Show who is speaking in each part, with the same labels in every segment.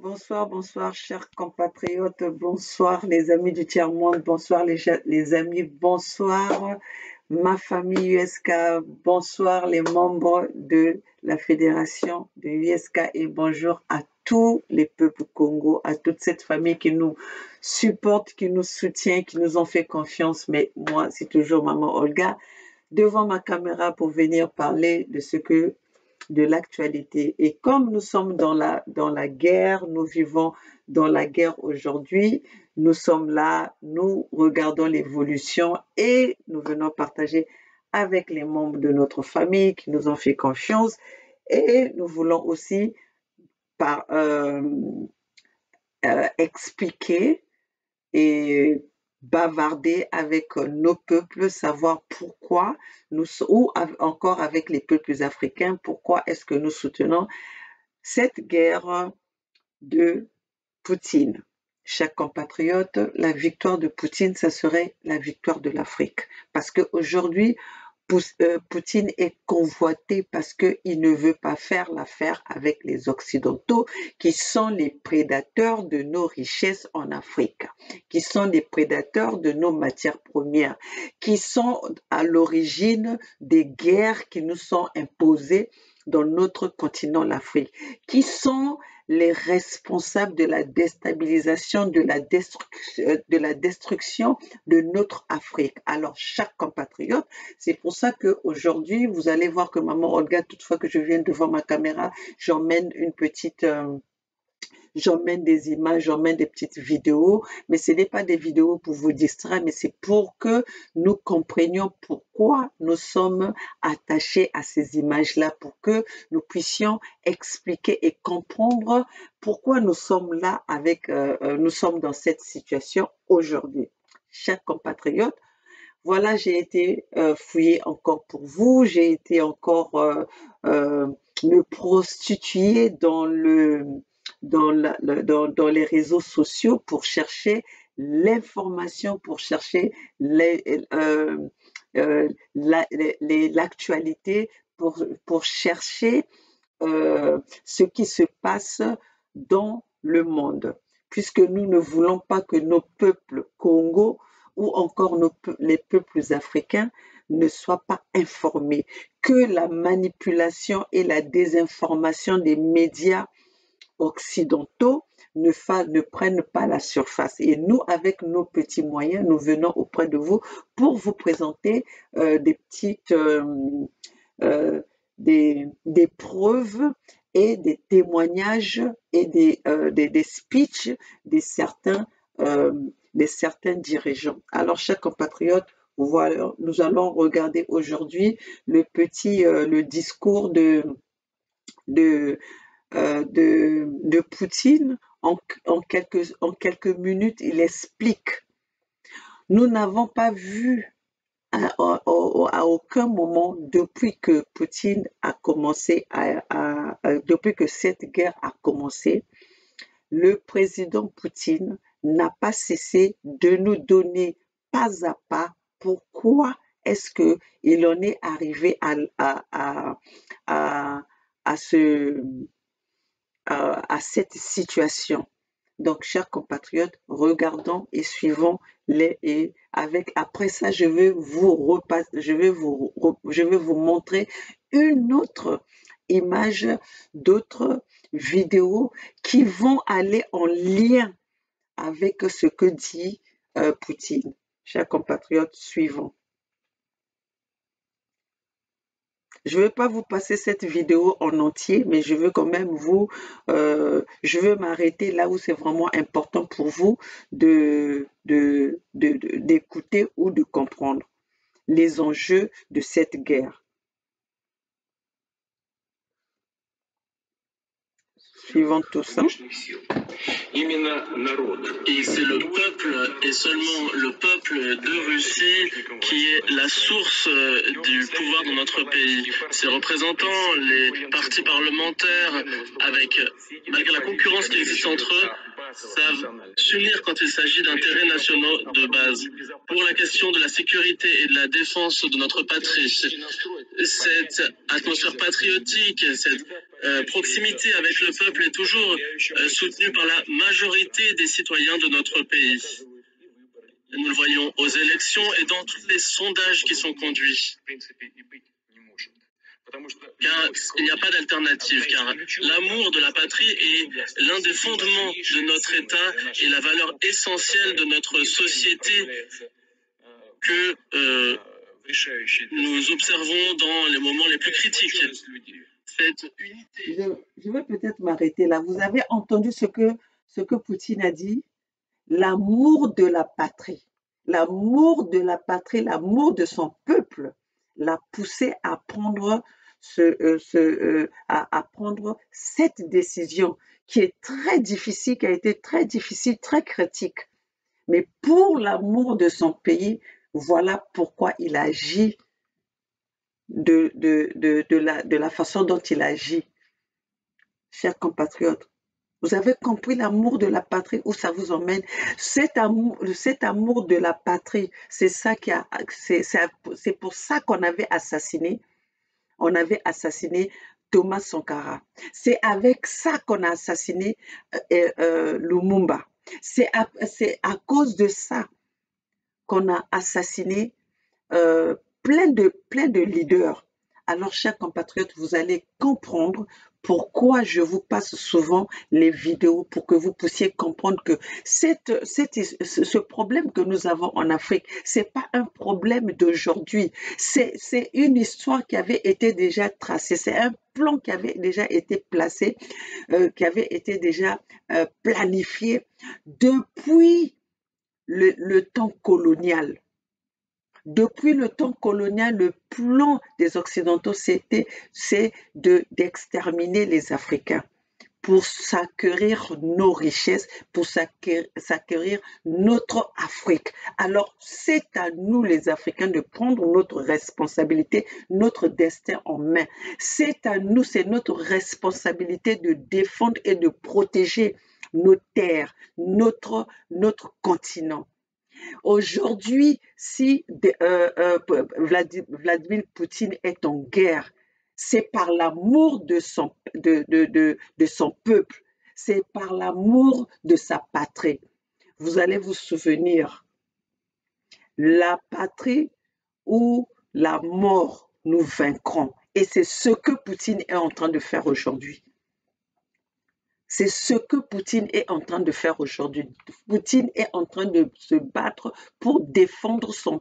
Speaker 1: Bonsoir, bonsoir, chers compatriotes, bonsoir les amis du tiers-monde, bonsoir les amis, bonsoir ma famille USK, bonsoir les membres de la fédération de USK et bonjour à tous les peuples Congo, à toute cette famille qui nous supporte, qui nous soutient, qui nous ont fait confiance. Mais moi, c'est toujours Maman Olga devant ma caméra pour venir parler de l'actualité. Et comme nous sommes dans la guerre, nous vivons dans la guerre aujourd'hui, nous sommes là, nous regardons l'évolution et nous venons partager avec les membres de notre famille qui nous ont fait confiance et nous voulons aussi par, expliquer et bavarder avec nos peuples, savoir pourquoi ou encore avec les peuples africains, pourquoi est-ce que nous soutenons cette guerre de Poutine. Chaque compatriote, la victoire de Poutine, ça serait la victoire de l'Afrique. Parce qu'aujourd'hui, Poutine est convoité parce qu'il ne veut pas faire l'affaire avec les Occidentaux, qui sont les prédateurs de nos richesses en Afrique, qui sont les prédateurs de nos matières premières, qui sont à l'origine des guerres qui nous sont imposées dans notre continent, l'Afrique, qui sont les responsables de la déstabilisation, de la destruction de notre Afrique. Alors, chaque compatriote, c'est pour ça qu'aujourd'hui, vous allez voir que Maman Olga, toutefois que je viens devant ma caméra, j'emmène j'emmène des images, j'emmène des petites vidéos, mais ce n'est pas des vidéos pour vous distraire, mais c'est pour que nous comprenions pourquoi nous sommes attachés à ces images-là, pour que nous puissions expliquer et comprendre pourquoi nous sommes là nous sommes dans cette situation aujourd'hui. Chers compatriotes, voilà, j'ai été fouiller encore pour vous, j'ai été encore euh, me prostituer dans les réseaux sociaux pour chercher l'information, pour chercher l'actualité, pour chercher ce qui se passe dans le monde, puisque nous ne voulons pas que nos peuples Congo ou encore les peuples africains ne soient pas informés, que la manipulation et la désinformation des médias occidentaux ne prennent pas la surface. Et nous, avec nos petits moyens, nous venons auprès de vous pour vous présenter des petites euh, des preuves et des témoignages et des speeches euh, de certains dirigeants. Alors, chers compatriotes, voilà, nous allons regarder aujourd'hui le discours de, de Poutine. En quelques minutes, il explique. Nous n'avons pas vu à aucun moment depuis que Poutine a commencé depuis que cette guerre a commencé, le président Poutine n'a pas cessé de nous donner pas à pas pourquoi est-ce que il en est arrivé à, à ce, à cette situation. Donc, chers compatriotes, regardons et suivons et après ça, je vais vous montrer une autre image, d'autres vidéos qui vont aller en lien avec ce que dit Poutine. Chers compatriotes, suivons. Je ne vais pas vous passer cette vidéo en entier, mais je veux quand même je veux m'arrêter là où c'est vraiment important pour vous d'écouter ou de comprendre les enjeux de cette guerre. Suivant tout ça.
Speaker 2: Et c'est le peuple, et seulement le peuple de Russie, qui est la source du pouvoir dans notre pays. Ses représentants, les partis parlementaires, malgré la concurrence qui existe entre eux, savent s'unir quand il s'agit d'intérêts nationaux de base. Pour la question de la sécurité et de la défense de notre patrie, cette atmosphère patriotique, cette proximité avec le peuple est toujours soutenue par la majorité des citoyens de notre pays. Nous le voyons aux élections et dans tous les sondages qui sont conduits. Car il n'y a pas d'alternative, car l'amour de la patrie est l'un des fondements de notre État et la valeur essentielle de notre société que nous observons dans les moments les plus critiques. Cette unité.
Speaker 1: Je vais peut-être m'arrêter là. Vous avez entendu ce que Poutine a dit? L'amour de la patrie, l'amour de la patrie, l'amour de son peuple l'a poussé à prendre à prendre cette décision qui est très difficile, qui a été très difficile, très critique. Mais pour l'amour de son pays, voilà pourquoi il agit de la façon dont il agit. Chers compatriotes, vous avez compris l'amour de la patrie, où ça vous emmène. Cet amour de la patrie, c'est pour ça qu'on avait assassiné. On avait assassiné Thomas Sankara. C'est avec ça qu'on a assassiné Lumumba. C'est à cause de ça qu'on a assassiné plein de leaders. Alors, chers compatriotes, vous allez comprendre pourquoi je vous passe souvent les vidéos pour que vous puissiez comprendre que ce problème que nous avons en Afrique, c'est pas un problème d'aujourd'hui. C'est une histoire qui avait été déjà tracée. C'est un plan qui avait déjà été placé, qui avait été déjà planifié depuis le temps colonial. Depuis le temps colonial, le plan des Occidentaux, c'est d'exterminer les Africains pour s'acquérir nos richesses, pour s'acquérir notre Afrique. Alors, c'est à nous les Africains de prendre notre responsabilité, notre destin en main. C'est à nous, c'est notre responsabilité de défendre et de protéger nos terres, notre continent. Aujourd'hui, si Vladimir Poutine est en guerre, c'est par l'amour de son peuple, c'est par l'amour de sa patrie. Vous allez vous souvenir, la patrie ou la mort, nous vaincrons. Et c'est ce que Poutine est en train de faire aujourd'hui. C'est ce que Poutine est en train de faire aujourd'hui. Poutine est en train de se battre pour défendre son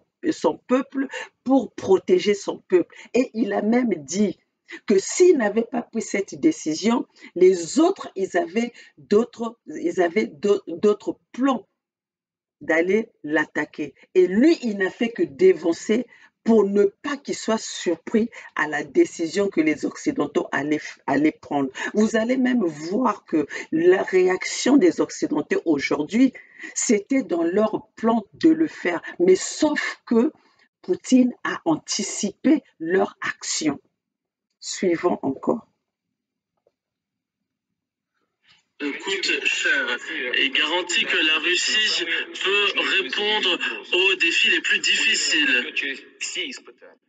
Speaker 1: peuple, pour protéger son peuple. Et il a même dit que s'il n'avait pas pris cette décision, les autres, ils avaient d'autres plans d'aller l'attaquer. Et lui, il n'a fait que dévancer pour ne pas qu'il soit surpris à la décision que les Occidentaux allaient prendre. Vous allez même voir que la réaction des Occidentaux aujourd'hui, c'était dans leur plan de le faire. Mais sauf que Poutine a anticipé leur action. Suivons encore.
Speaker 2: Coûte cher et garantit que la Russie peut répondre aux défis les plus difficiles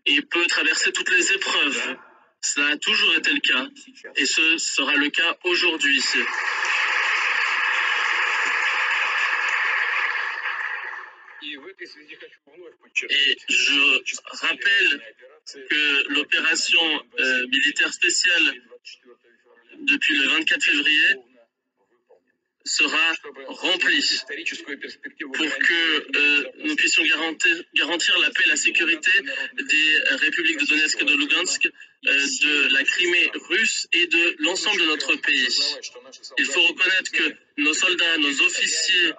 Speaker 2: et peut traverser toutes les épreuves. Cela a toujours été le cas et ce sera le cas aujourd'hui. Et je rappelle que l'opération militaire spéciale depuis le 24 février sera remplie pour que nous puissions garantir la paix et la sécurité des républiques de Donetsk et de Lugansk, de la Crimée russe et de l'ensemble de notre pays. Il faut reconnaître que nos soldats, nos officiers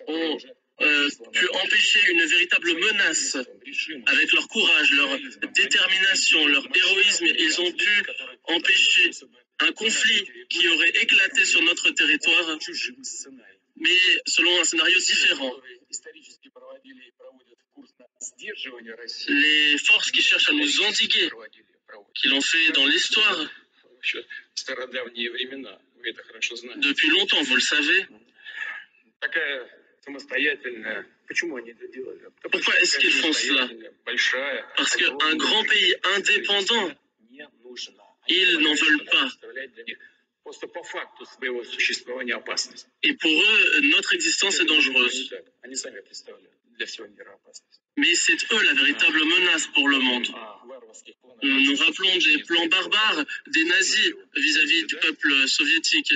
Speaker 2: ont pu empêcher une véritable menace avec leur courage, leur détermination, leur héroïsme. Ils ont pu empêcher un conflit qui aurait éclaté sur notre territoire, mais selon un scénario différent. Les forces qui cherchent à nous endiguer, qui l'ont fait dans l'histoire, depuis longtemps, vous le savez, Pourquoi est-ce qu'ils font cela? Parce qu'un grand pays indépendant, ils n'en veulent pas. Et pour eux, notre existence est dangereuse. Mais c'est eux la véritable menace pour le monde. Nous nous rappelons des plans barbares des nazis vis-à-vis du peuple soviétique.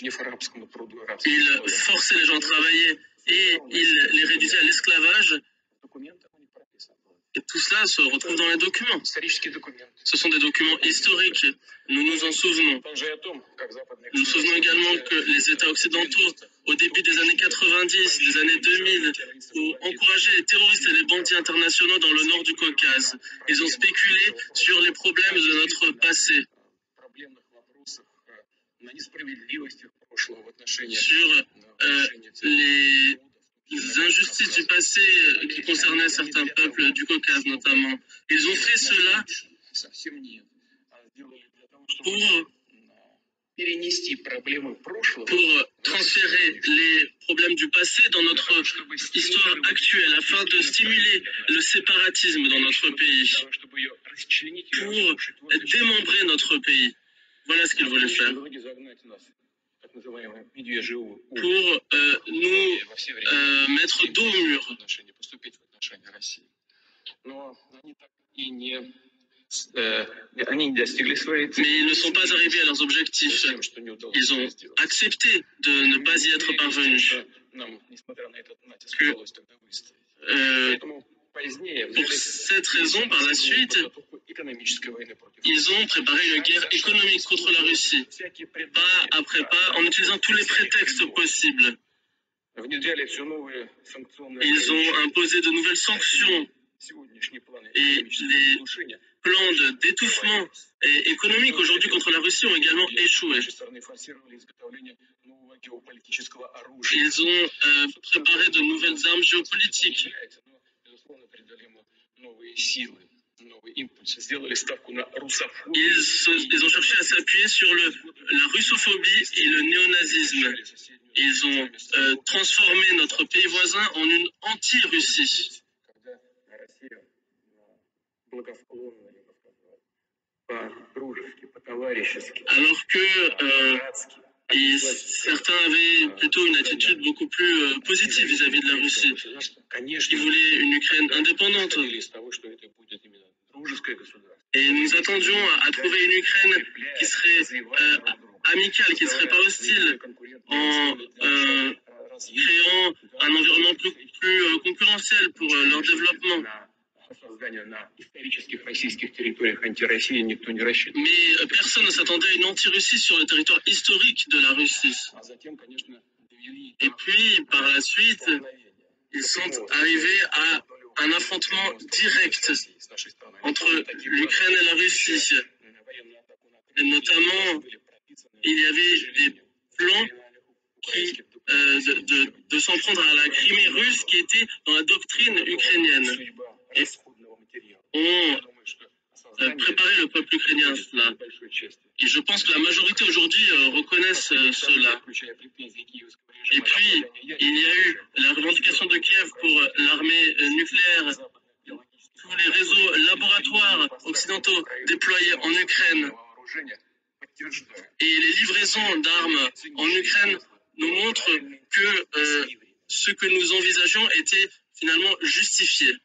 Speaker 2: Ils forçaient les gens à travailler et ils les réduisaient à l'esclavage. Et tout cela se retrouve dans les documents. Ce sont des documents historiques. Nous nous en souvenons. Nous nous souvenons également que les États occidentaux, au début des années 90, des années 2000, ont encouragé les terroristes et les bandits internationaux dans le nord du Caucase. Ils ont spéculé sur les problèmes de notre passé, sur les injustices du passé qui concernaient certains peuples du Caucase notamment. Ils ont fait cela pour transférer les problèmes du passé dans notre histoire actuelle afin de stimuler le séparatisme dans notre pays, pour démembrer notre pays. Voilà ce qu'ils voulaient faire. Pour nous mettre dos au mur. Mais ils ne sont pas arrivés à leurs objectifs. Ils ont accepté de ne pas y être parvenus. Pour cette raison, par la suite, ils ont préparé une guerre économique contre la Russie, pas après pas, en utilisant tous les prétextes possibles. Ils ont imposé de nouvelles sanctions et les plans d'étouffement économique aujourd'hui contre la Russie ont également échoué. Ils ont préparé de nouvelles armes géopolitiques. Ils ont cherché à s'appuyer sur la russophobie et le néonazisme. Ils ont transformé notre pays voisin en une anti-Russie. Alors que certains avaient plutôt une attitude beaucoup plus positive vis-à-vis de la Russie. Ils voulaient une Ukraine indépendante. Et nous attendions à trouver une Ukraine qui serait amicale, qui ne serait pas hostile, en créant un environnement plus concurrentiel pour leur développement. Mais personne ne s'attendait à une anti-Russie sur le territoire historique de la Russie. Et puis, par la suite, ils sont arrivés à un affrontement direct entre l'Ukraine et la Russie. Et notamment, il y avait des plans de s'en prendre à la Crimée russe qui était dans la doctrine ukrainienne. Et ont préparé le peuple ukrainien à cela. Et je pense que la majorité aujourd'hui reconnaissent cela. Et puis, il y a eu la revendication de Kiev pour l'armée nucléaire, tous les réseaux laboratoires occidentaux déployés en Ukraine. Et les livraisons d'armes en Ukraine nous montrent que ce que nous envisageons était finalement justifié.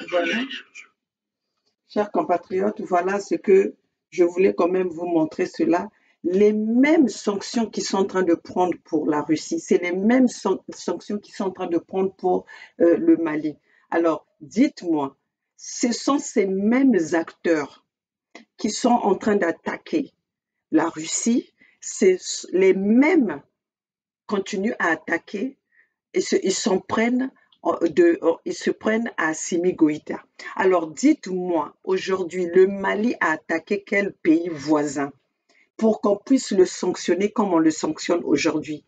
Speaker 1: Voilà. Chers compatriotes, voilà ce que je voulais quand même vous montrer cela. Les mêmes sanctions qui sont en train de prendre pour la Russie, c'est les mêmes sanctions qui sont en train de prendre pour le Mali. Alors, dites-moi, ce sont ces mêmes acteurs qui sont en train d'attaquer la Russie, c'est les mêmes continuent à attaquer et ils se prennent à Assimi Goïta. Alors dites-moi, aujourd'hui, le Mali a attaqué quel pays voisin pour qu'on puisse le sanctionner comme on le sanctionne aujourd'hui?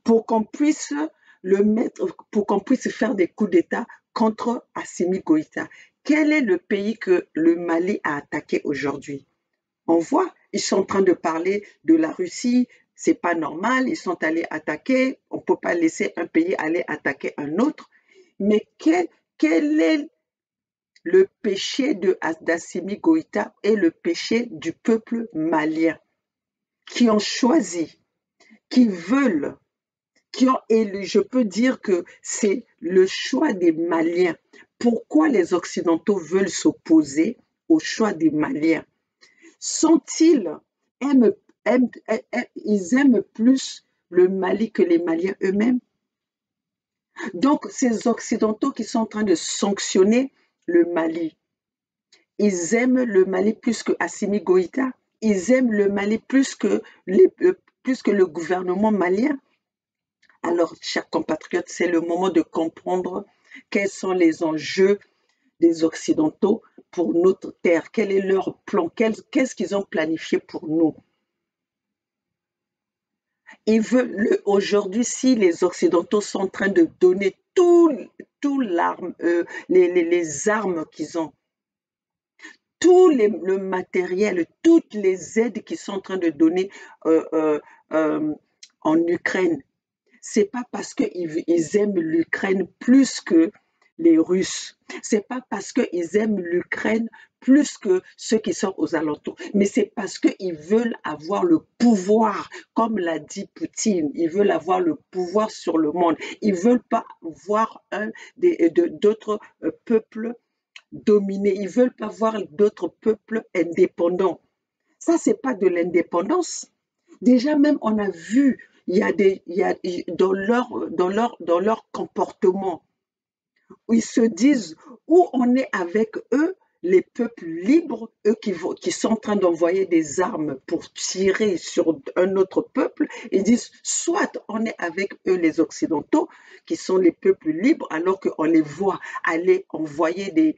Speaker 1: Pour qu'on puisse le mettre, pour qu'on puisse faire des coups d'État contre Assimi Goïta. Quel est le pays que le Mali a attaqué aujourd'hui? On voit ils sont en train de parler de la Russie, c'est pas normal, ils sont allés attaquer, on ne peut pas laisser un pays aller attaquer un autre. Mais quel est le péché d'Assimi Goïta et le péché du peuple malien qui ont choisi, qui veulent, qui ont élu? Je peux dire que c'est le choix des Maliens. Pourquoi les Occidentaux veulent s'opposer au choix des Maliens? Sont-ils, ils aiment plus le Mali que les Maliens eux-mêmes? Donc, ces Occidentaux qui sont en train de sanctionner le Mali, ils aiment le Mali plus que Assimi Goïta? Ils aiment le Mali plus que le gouvernement malien? Alors, chers compatriotes, c'est le moment de comprendre quels sont les enjeux des Occidentaux pour notre terre. Quel est leur plan? Qu'est-ce qu'ils ont planifié pour nous? Ils veulent aujourd'hui, si les Occidentaux sont en train de donner les armes qu'ils ont, le matériel, toutes les aides qu'ils sont en train de donner en Ukraine, c'est pas parce qu'ils aiment l'Ukraine plus que les Russes. C'est pas parce qu'ils aiment l'Ukraine plus que ceux qui sont aux alentours, mais c'est parce qu'ils veulent avoir le pouvoir, comme l'a dit Poutine. Ils veulent avoir le pouvoir sur le monde. Ils veulent pas voir d'autres peuples dominés. Ils veulent pas voir d'autres peuples indépendants. Ça, c'est pas de l'indépendance. Déjà même, on a vu, dans leur comportement, où ils se disent, où on est avec eux, les peuples libres, eux qui sont en train d'envoyer des armes pour tirer sur un autre peuple, ils disent, soit on est avec eux, les Occidentaux, qui sont les peuples libres, alors qu'on les voit aller envoyer des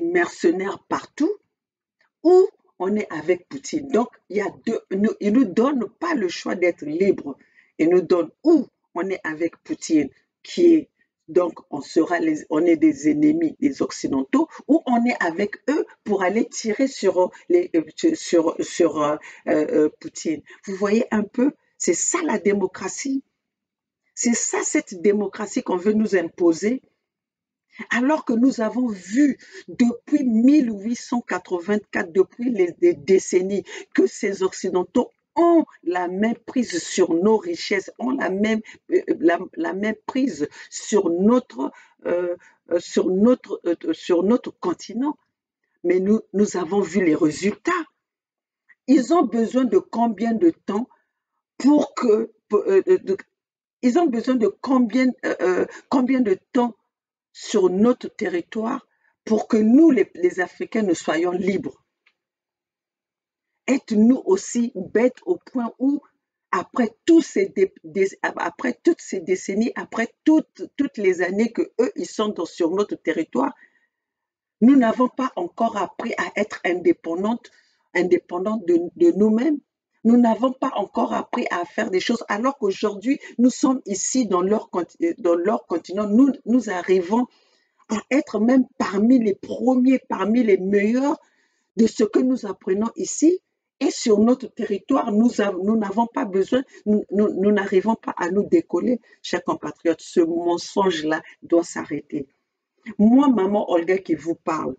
Speaker 1: mercenaires partout, ou on est avec Poutine. Donc, il ne nous donne pas le choix d'être libre. Il nous donne où on est avec Poutine, qui est, donc on est des ennemis des Occidentaux, ou on est avec eux pour aller tirer sur Poutine. Vous voyez un peu, c'est ça la démocratie. C'est ça cette démocratie qu'on veut nous imposer. Alors que nous avons vu depuis 1884, depuis des décennies, que ces Occidentaux ont la main prise sur nos richesses, ont la main prise sur notre continent. Mais nous avons vu les résultats. Ils ont besoin de combien de temps ils ont besoin de combien de temps sur notre territoire pour que nous, les Africains, nous soyons libres? Êtes-nous aussi bêtes au point où, après toutes ces décennies, après toutes les années que eux, ils sont sur notre territoire, nous n'avons pas encore appris à être indépendants de nous-mêmes? Nous n'avons pas encore appris à faire des choses, alors qu'aujourd'hui, nous sommes ici dans leur continent. Nous arrivons à être même parmi les premiers, parmi les meilleurs de ce que nous apprenons ici. Et sur notre territoire, nous n'avons pas besoin, nous n'arrivons pas à nous décoller. Chers compatriotes, ce mensonge-là doit s'arrêter. Moi, maman Olga qui vous parle,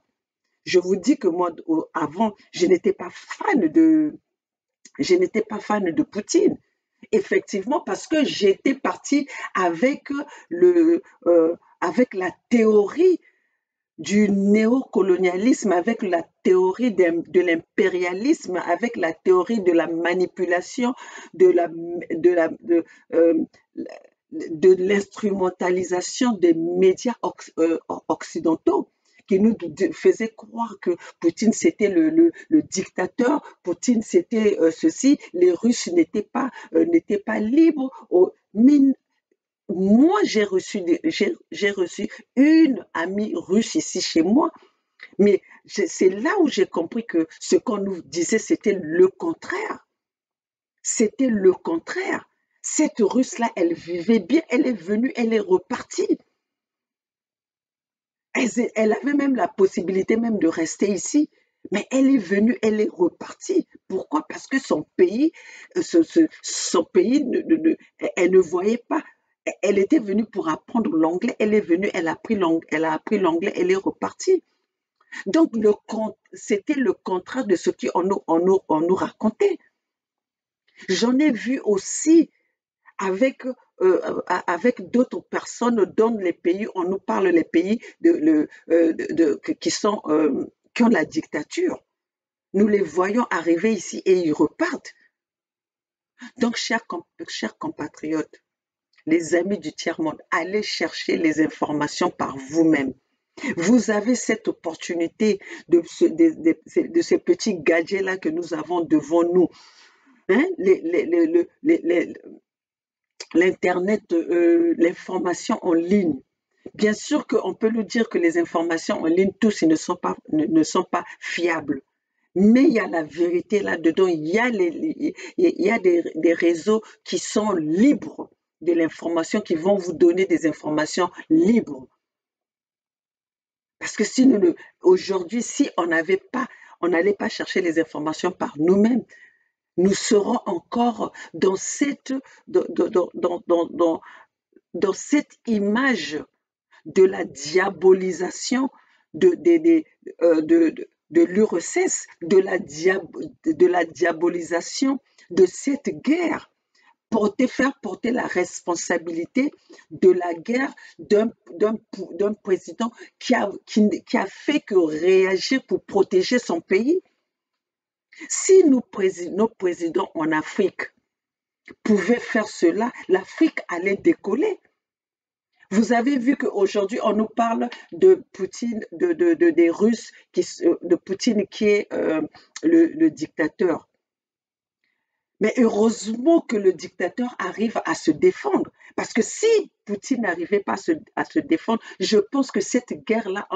Speaker 1: je vous dis que moi, avant, je n'étais pas fan de Poutine. Effectivement, parce que j'étais partie avec la théorie du néocolonialisme, avec la théorie de l'impérialisme, avec la théorie de la manipulation, de l'instrumentalisation des médias occidentaux, qui nous faisait croire que Poutine c'était le dictateur, Poutine c'était ceci, les Russes n'étaient pas libres. Moi, j'ai reçu une amie russe ici chez moi, mais c'est là où j'ai compris que ce qu'on nous disait, c'était le contraire. C'était le contraire. Cette Russe-là, elle vivait bien, elle est venue, elle est repartie. Elle avait même la possibilité même de rester ici. Mais elle est venue, elle est repartie. Pourquoi? Parce que son pays, son pays, elle ne voyait pas. Elle était venue pour apprendre l'anglais. Elle est venue, elle a appris l'anglais, elle est repartie. Donc, c'était le contraire de ce qu'on nous racontait. J'en ai vu aussi avec, d'autres personnes dans les pays, on nous parle les pays qui ont la dictature. Nous les voyons arriver ici et ils repartent. Donc, chers compatriotes, les amis du tiers-monde, allez chercher les informations par vous-même. Vous avez cette opportunité de ces petits gadgets-là que nous avons devant nous. Hein? L'Internet, l'information en ligne. Bien sûr qu'on peut nous dire que les informations en ligne, tous, ne sont pas fiables. Mais il y a la vérité là-dedans. Il y a des réseaux qui sont libres de l'information, qui vont vous donner des informations libres. Parce que aujourd'hui, si on n'allait pas chercher les informations par nous-mêmes, nous serons encore dans cette image de la diabolisation de l'URSS, de la diabolisation de cette guerre. Faire porter la responsabilité de la guerre d'un président qui a fait que réagir pour protéger son pays. Si nos présidents en Afrique pouvaient faire cela, l'Afrique allait décoller. Vous avez vu qu'aujourd'hui, on nous parle de Poutine, des Russes, de Poutine qui est le dictateur. Mais heureusement que le dictateur arrive à se défendre. Parce que si Poutine n'arrivait pas à se défendre, je pense que cette guerre-là,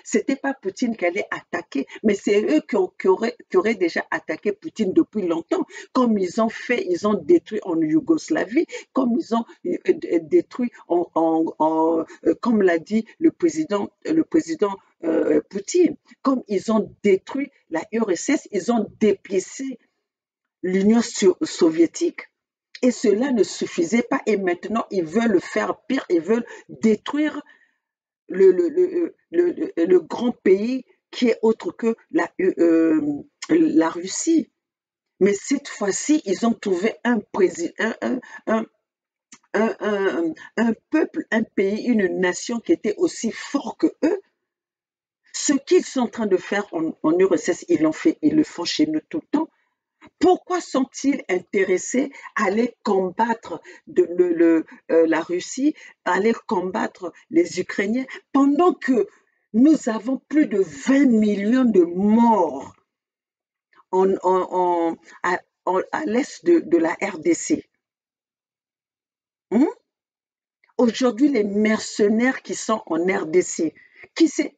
Speaker 1: c'était pas Poutine qui allait attaquer, mais c'est eux qui auraient déjà attaqué Poutine depuis longtemps. Comme ils ont détruit en Yougoslavie, comme ils ont détruit comme l'a dit le président Poutine, comme ils ont détruit la URSS, ils ont dépiécé l'Union soviétique. Et cela ne suffisait pas. Et maintenant, ils veulent faire pire. Ils veulent détruire le grand pays qui est autre que la Russie. Mais cette fois-ci, ils ont trouvé un peuple, un pays, une nation qui était aussi fort que eux. Ce qu'ils sont en train de faire en URSS, ils le font chez nous tout le temps. Pourquoi sont-ils intéressés à aller combattre la Russie, à aller combattre les Ukrainiens, pendant que nous avons plus de 20 millions de morts à l'est de la RDC? Aujourd'hui, les mercenaires qui sont en RDC, qui c'est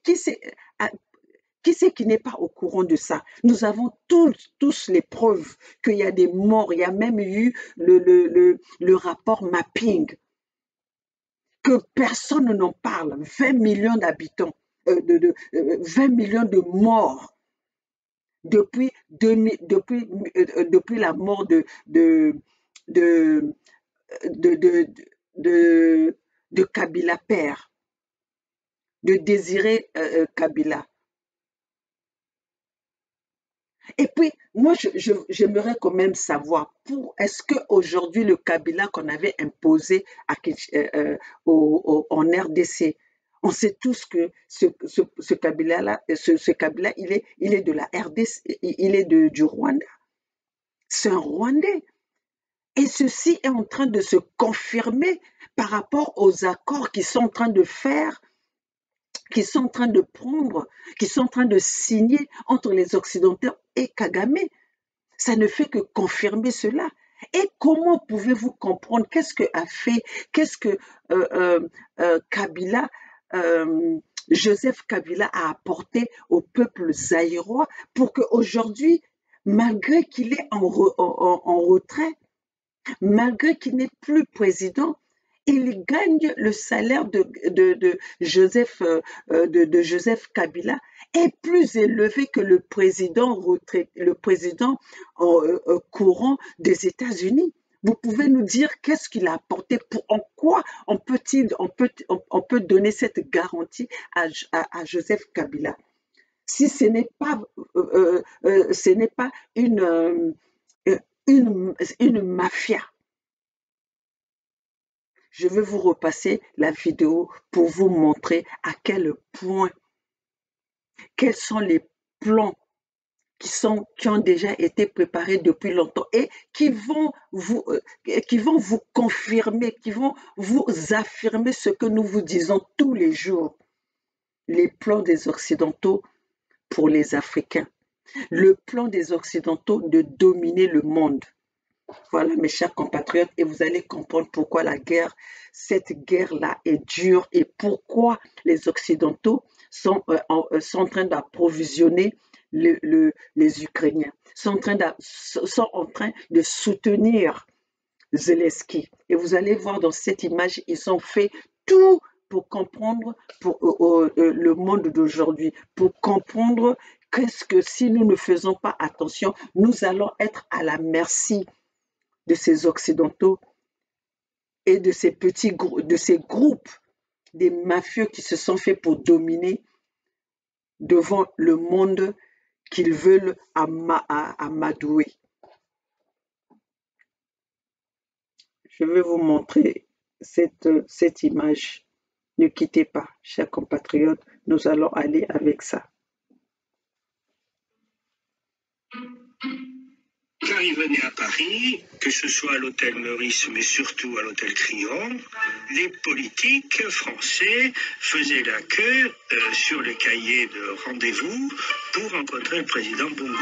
Speaker 1: qui n'est pas au courant de ça? Nous avons tous les preuves qu'il y a des morts. Il y a même eu le rapport mapping, que personne n'en parle. 20 millions d'habitants, 20 millions de morts depuis la mort de Kabila père, de Désiré Kabila. Et puis, moi, j'aimerais quand même savoir, est-ce qu'aujourd'hui, le Kabila qu'on avait imposé en RDC, on sait tous que ce Kabila-là, il est de la RDC, il est du Rwanda. C'est un Rwandais. Et ceci est en train de se confirmer par rapport aux accords qu'ils sont en train de faire, qui sont en train de prendre, qui sont en train de signer entre les Occidentaux et Kagame. Ça ne fait que confirmer cela. Et comment pouvez-vous comprendre qu'est-ce que Kabila, Joseph Kabila a apporté au peuple zaïrois pour qu'aujourd'hui, malgré qu'il est en retrait, malgré qu'il n'est plus président, Il gagne le salaire de Joseph, de Joseph Kabila est plus élevé que le président courant des États-Unis. Vous pouvez nous dire qu'est-ce qu'il a apporté, en quoi on peut donner cette garantie à Joseph Kabila si ce n'est pas une mafia. Je vais vous repasser la vidéo pour vous montrer à quel point, quels sont les plans qui ont déjà été préparés depuis longtemps et qui vont vous confirmer, qui vont vous affirmer ce que nous vous disons tous les jours. Les plans des Occidentaux pour les Africains. Le plan des Occidentaux de dominer le monde. Voilà, mes chers compatriotes, et vous allez comprendre pourquoi cette guerre-là est dure et pourquoi les Occidentaux sont en train d'approvisionner les Ukrainiens, sont en train de soutenir Zelensky. Et vous allez voir dans cette image, ils ont fait tout pour comprendre le monde d'aujourd'hui, pour comprendre qu'est-ce que si nous ne faisons pas attention, nous allons être à la merci de ces Occidentaux et de ces groupes, des mafieux qui se sont faits pour dominer devant le monde qu'ils veulent amadouer. Je vais vous montrer cette image. Ne quittez pas, chers compatriotes, nous allons aller avec ça.
Speaker 3: Quand il venait à Paris, que ce soit à l'hôtel Meurice, mais surtout à l'hôtel Crillon, les politiques français faisaient la queue sur le cahier de rendez-vous pour rencontrer le président Bongo.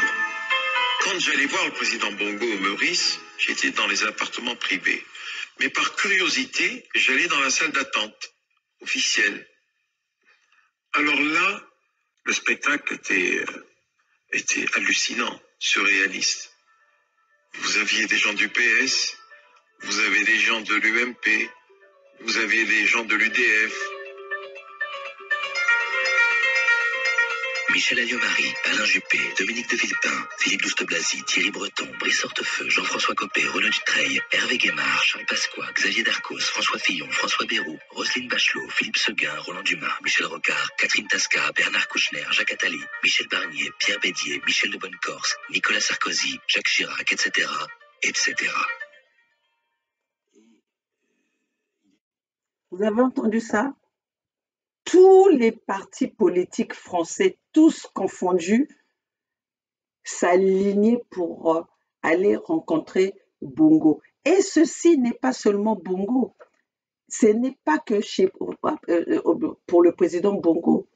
Speaker 4: Quand j'allais voir le président Bongo au Meurice, j'étais dans les appartements privés. Mais par curiosité, j'allais dans la salle d'attente officielle. Alors là, le spectacle était hallucinant, surréaliste. Vous aviez des gens du PS, vous avez des gens de l'UMP, vous aviez des gens de l'UDF.
Speaker 5: Michel Alliot-Marie, Alain Juppé, Dominique de Villepin, Philippe Douste-Blazy, Thierry Breton, Brice Hortefeux, Jean-François Copé, Roland Dutreil, Hervé Guémard, Charles Pasqua, Xavier Darcos, François Fillon, François Bayrou, Roselyne Bachelot, Philippe Seguin, Roland Dumas, Michel Rocard, Catherine Tasca, Bernard Kouchner, Jacques Attali, Michel Barnier, Pierre Bédier, Michel de Bonnecorse, Nicolas Sarkozy, Jacques Chirac, etc., etc.
Speaker 1: Vous avez entendu ça? Tous les partis politiques français, tous confondus, s'alignaient pour aller rencontrer Bongo. Et ceci n'est pas seulement Bongo. Ce n'est pas que pour le président Bongo.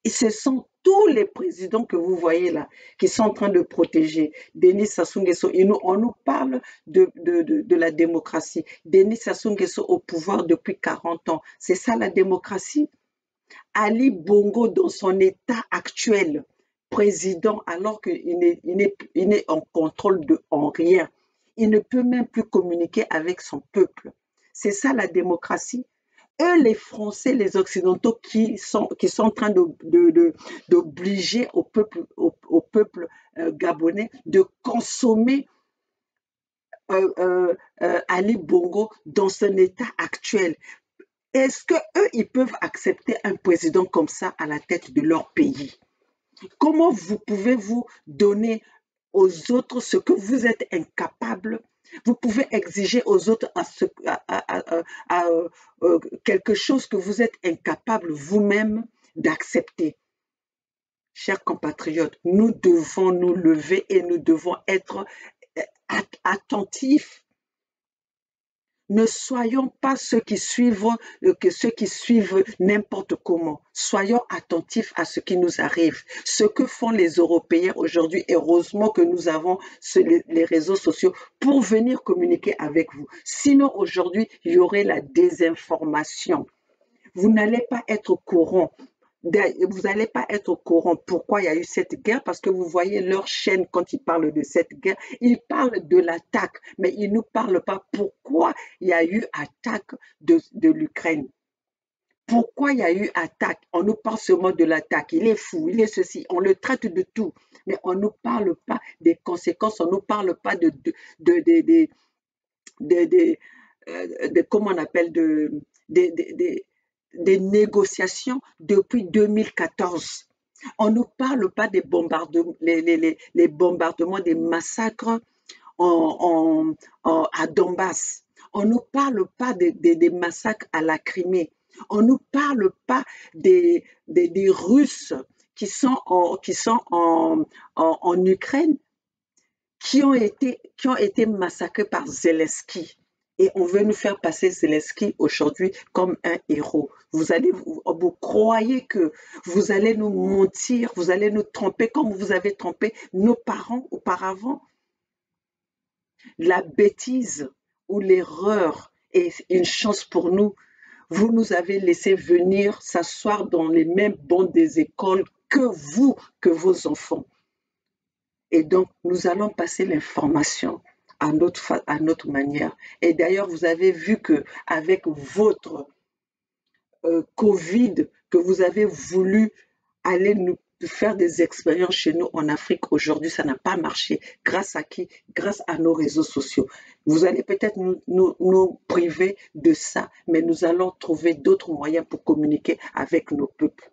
Speaker 1: Et ce sont tous les présidents que vous voyez là, qui sont en train de protéger. Denis Sassou Nguesso, on nous parle de la démocratie. Denis Sassou Nguesso au pouvoir depuis 40 ans. C'est ça la démocratie? Ali Bongo dans son état actuel, président, alors qu'il n'est en contrôle en rien. Il ne peut même plus communiquer avec son peuple. C'est ça la démocratie? Eux, les Français, les Occidentaux qui sont en train d'obliger au peuple gabonais de consommer Ali Bongo dans son état actuel. Est-ce qu'eux, ils peuvent accepter un président comme ça à la tête de leur pays? Comment vous pouvez-vous donner aux autres ce que vous êtes incapable? Vous pouvez exiger aux autres quelque chose que vous êtes incapable vous-même d'accepter. Chers compatriotes, nous devons nous lever et nous devons être attentifs. Ne soyons pas ceux qui suivent n'importe comment. Soyons attentifs à ce qui nous arrive. Ce que font les Européens aujourd'hui, heureusement que nous avons les réseaux sociaux pour venir communiquer avec vous. Sinon, aujourd'hui, il y aurait la désinformation. Vous n'allez pas être au courant Vous n'allez pas être au courant pourquoi il y a eu cette guerre, parce que vous voyez leur chaîne quand ils parlent de cette guerre, ils parlent de l'attaque, mais ils ne nous parlent pas pourquoi il y a eu attaque de l'Ukraine. Pourquoi il y a eu attaque? On nous parle seulement de l'attaque. Il est fou, il est ceci. On le traite de tout, mais on ne nous parle pas des conséquences. On ne nous parle pas de, comment on appelle de, de- de- des négociations depuis 2014. On ne nous parle pas des bombardements, les bombardements, des massacres à Donbass. On ne nous parle pas des massacres à la Crimée. On ne nous parle pas des Russes qui sont en Ukraine, qui ont été massacrés par Zelensky. Et on veut nous faire passer Zelensky aujourd'hui comme un héros. Vous croyez que vous allez nous mentir, vous allez nous tromper comme vous avez trompé nos parents auparavant? La bêtise ou l'erreur est une chance pour nous. Vous nous avez laissé venir s'asseoir dans les mêmes bancs des écoles que vos enfants. Et donc, nous allons passer l'information à notre manière. Et d'ailleurs, vous avez vu qu'avec votre Covid, que vous avez voulu aller nous faire des expériences chez nous en Afrique, aujourd'hui, ça n'a pas marché. Grâce à qui? Grâce à nos réseaux sociaux. Vous allez peut-être nous priver de ça, mais nous allons trouver d'autres moyens pour communiquer avec nos peuples.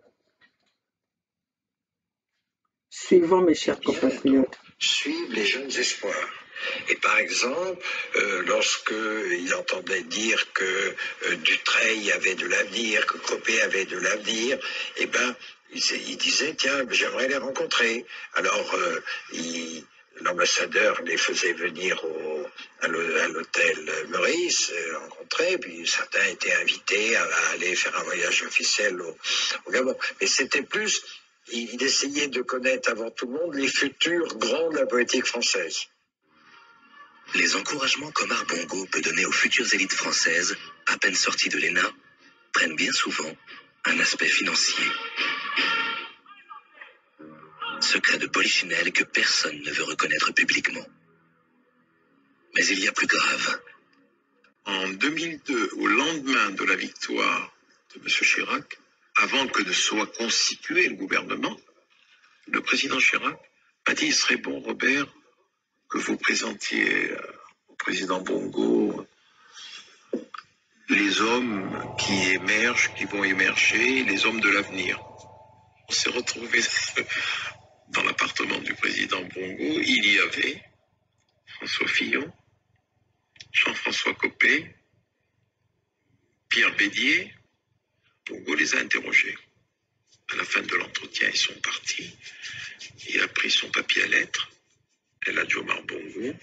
Speaker 1: Suivons, mes chers compatriotes.
Speaker 4: Suivent les jeunes espoirs. Et par exemple, lorsqu'il entendait dire que Dutreil avait de l'avenir, que Copé avait de l'avenir, eh ben, il disait, tiens, j'aimerais les rencontrer. Alors, l'ambassadeur les faisait venir à l'hôtel Meurice, rencontrer, puis certains étaient invités à aller faire un voyage officiel au Gabon. Mais c'était plus, il essayait de connaître avant tout le monde les futurs grands de la politique française.
Speaker 5: Les encouragements qu'Omar Bongo peut donner aux futures élites françaises, à peine sorties de l'ENA, prennent bien souvent un aspect financier. Secret de polichinelle que personne ne veut reconnaître publiquement. Mais il y a plus grave.
Speaker 4: En 2002, au lendemain de la victoire de M. Chirac, avant que ne soit constitué le gouvernement, le président Chirac a dit, il serait bon, Robert, que vous présentiez au président Bongo les hommes qui émergent, qui vont émerger, les hommes de l'avenir. On s'est retrouvés dans l'appartement du président Bongo. Il y avait François Fillon, Jean-François Copé, Pierre Bédier. Bongo les a interrogés. À la fin de l'entretien, ils sont partis. Il a pris son papier à lettres, El Hadj Omar Bongo,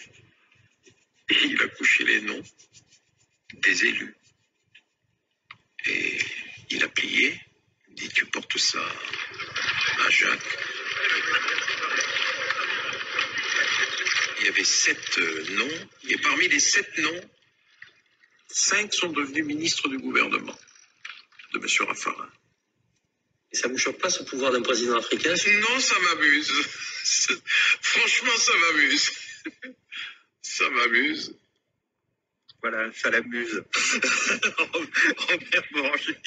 Speaker 4: et il a couché les noms des élus. Et il a plié, il dit, tu portes ça à Jacques. Il y avait 7 noms, et parmi les 7 noms, 5 sont devenus ministres du gouvernement de M. Raffarin.
Speaker 2: Et ça vous choque pas ce pouvoir d'un président africain?
Speaker 4: Non, ça m'amuse. Franchement, ça m'amuse. Ça m'amuse.
Speaker 6: Voilà, ça l'amuse. Robert Boranger.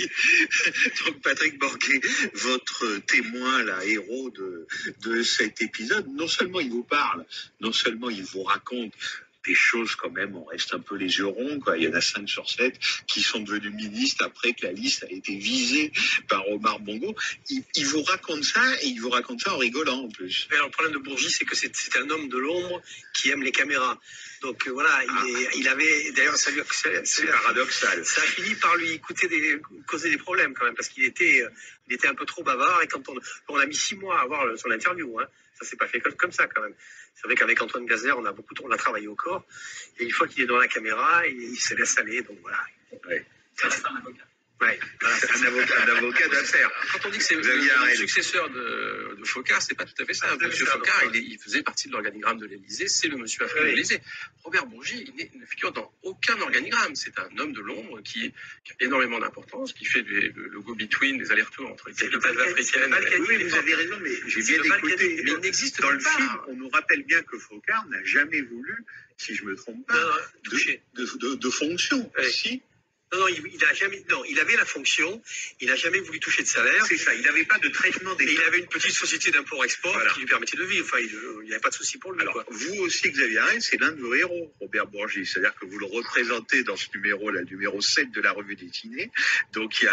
Speaker 6: Donc Patrick Borgé, votre témoin, là, héros de cet épisode, non seulement il vous parle, non seulement il vous raconte des choses quand même, on reste un peu les yeux ronds, quoi. Il y en a 5 sur 7 qui sont devenus ministres après que la liste a été visée par Omar Bongo. Il vous raconte ça, et il vous raconte ça en rigolant en plus.
Speaker 2: Alors, le problème de Bourgi, c'est que c'est un homme de l'ombre qui aime les caméras. Donc voilà, il avait, d'ailleurs,
Speaker 6: C'est paradoxal.
Speaker 2: ça a fini par lui causer des problèmes quand même, parce qu'il était un peu trop bavard, et quand on a mis 6 mois à avoir son interview, hein, ça s'est pas fait comme ça quand même. C'est vrai qu'avec Antoine Gazer, on a travaillé au corps, et une fois qu'il est dans la caméra, il se laisse aller, donc voilà.
Speaker 6: Ouais.
Speaker 2: Ça reste un avocat.
Speaker 6: Ouais, un avocat d'affaires.
Speaker 7: Quand on dit que c'est le successeur de Foccart, c'est pas tout à fait ça. Monsieur Foccart, il faisait partie de l'organigramme de l'Élysée, c'est le monsieur africain de l'Élysée. Robert Bourgi, il ne figure dans aucun organigramme. C'est un homme de l'ombre qui a énormément d'importance, qui fait le go-between, des allers-retours entre les capitales africaines.
Speaker 6: Oui, vous avez raison, mais j'ai bien écouté.
Speaker 7: Mais il n'existe
Speaker 6: dans
Speaker 7: pas.
Speaker 6: Le film, on nous rappelle bien que Foccart n'a jamais voulu, si je me trompe pas, de fonction. Si.
Speaker 8: Non, il a jamais. Non, il avait la fonction. Il n'a jamais voulu toucher de salaire.
Speaker 6: C'est ça. Il n'avait pas de traitement d'État.
Speaker 8: Et il avait une petite société d'import-export qui lui permettait de vivre. Enfin, il n'y avait pas de souci pour lui.
Speaker 6: Alors, vous aussi, Xavier Arel, c'est l'un de vos héros, Robert Bourgi. C'est-à-dire que vous le représentez dans ce numéro, le numéro 7 de la revue dessinée. Donc, il y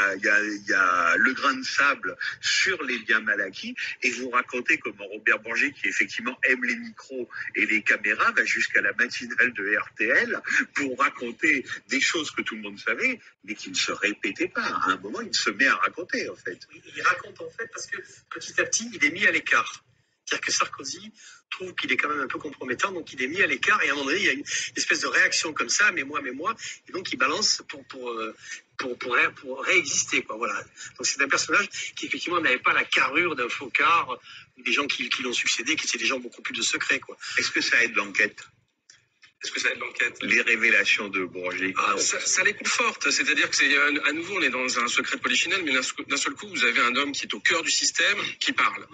Speaker 6: a le grain de sable sur les biens mal acquis. Et vous racontez comment Robert Bourgi, qui effectivement aime les micros et les caméras, va jusqu'à la matinale de RTL pour raconter des choses que tout le monde savait, mais qui ne se répétaient pas. À un moment, il se met à raconter, en fait.
Speaker 8: Il raconte, en fait, parce que petit à petit, il est mis à l'écart. C'est-à-dire que Sarkozy trouve qu'il est quand même un peu compromettant, donc il est mis à l'écart, et à un moment donné, il y a une espèce de réaction comme ça, mais moi, et donc il balance pour réexister, quoi, voilà. Donc c'est un personnage qui, effectivement, n'avait pas la carrure d'un Foccart, ou des gens qui l'ont succédé, qui étaient des gens beaucoup plus de secret, quoi.
Speaker 6: Est-ce que ça aide l'enquête ?
Speaker 7: Est-ce que ça aide l'enquête ?
Speaker 6: Les révélations de Bourgi.
Speaker 7: Ça les conforte, c'est-à-dire que c'est à nouveau on est dans un secret de polichinelle, mais d'un seul coup vous avez un homme qui est au cœur du système qui parle.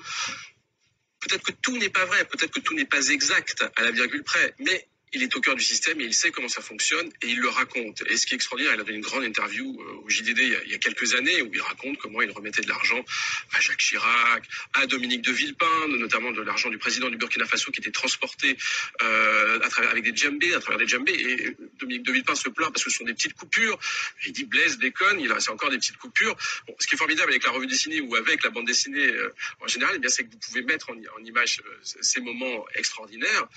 Speaker 7: Peut-être que tout n'est pas vrai, peut-être que tout n'est pas exact à la virgule près, mais il est au cœur du système et il sait comment ça fonctionne et il le raconte. Et ce qui est extraordinaire, il a donné une grande interview au JDD il y a quelques années où il raconte comment il remettait de l'argent à Jacques Chirac, à Dominique de Villepin, notamment de l'argent du président du Burkina Faso qui était transporté avec des djembés, à travers des djembés. Et Dominique de Villepin se plaint parce que ce sont des petites coupures. Il dit Blaise déconne, c'est encore des petites coupures. Bon, ce qui est formidable avec la revue dessinée ou avec la bande dessinée en général, eh bien, c'est que vous pouvez mettre en image ces moments extraordinaires.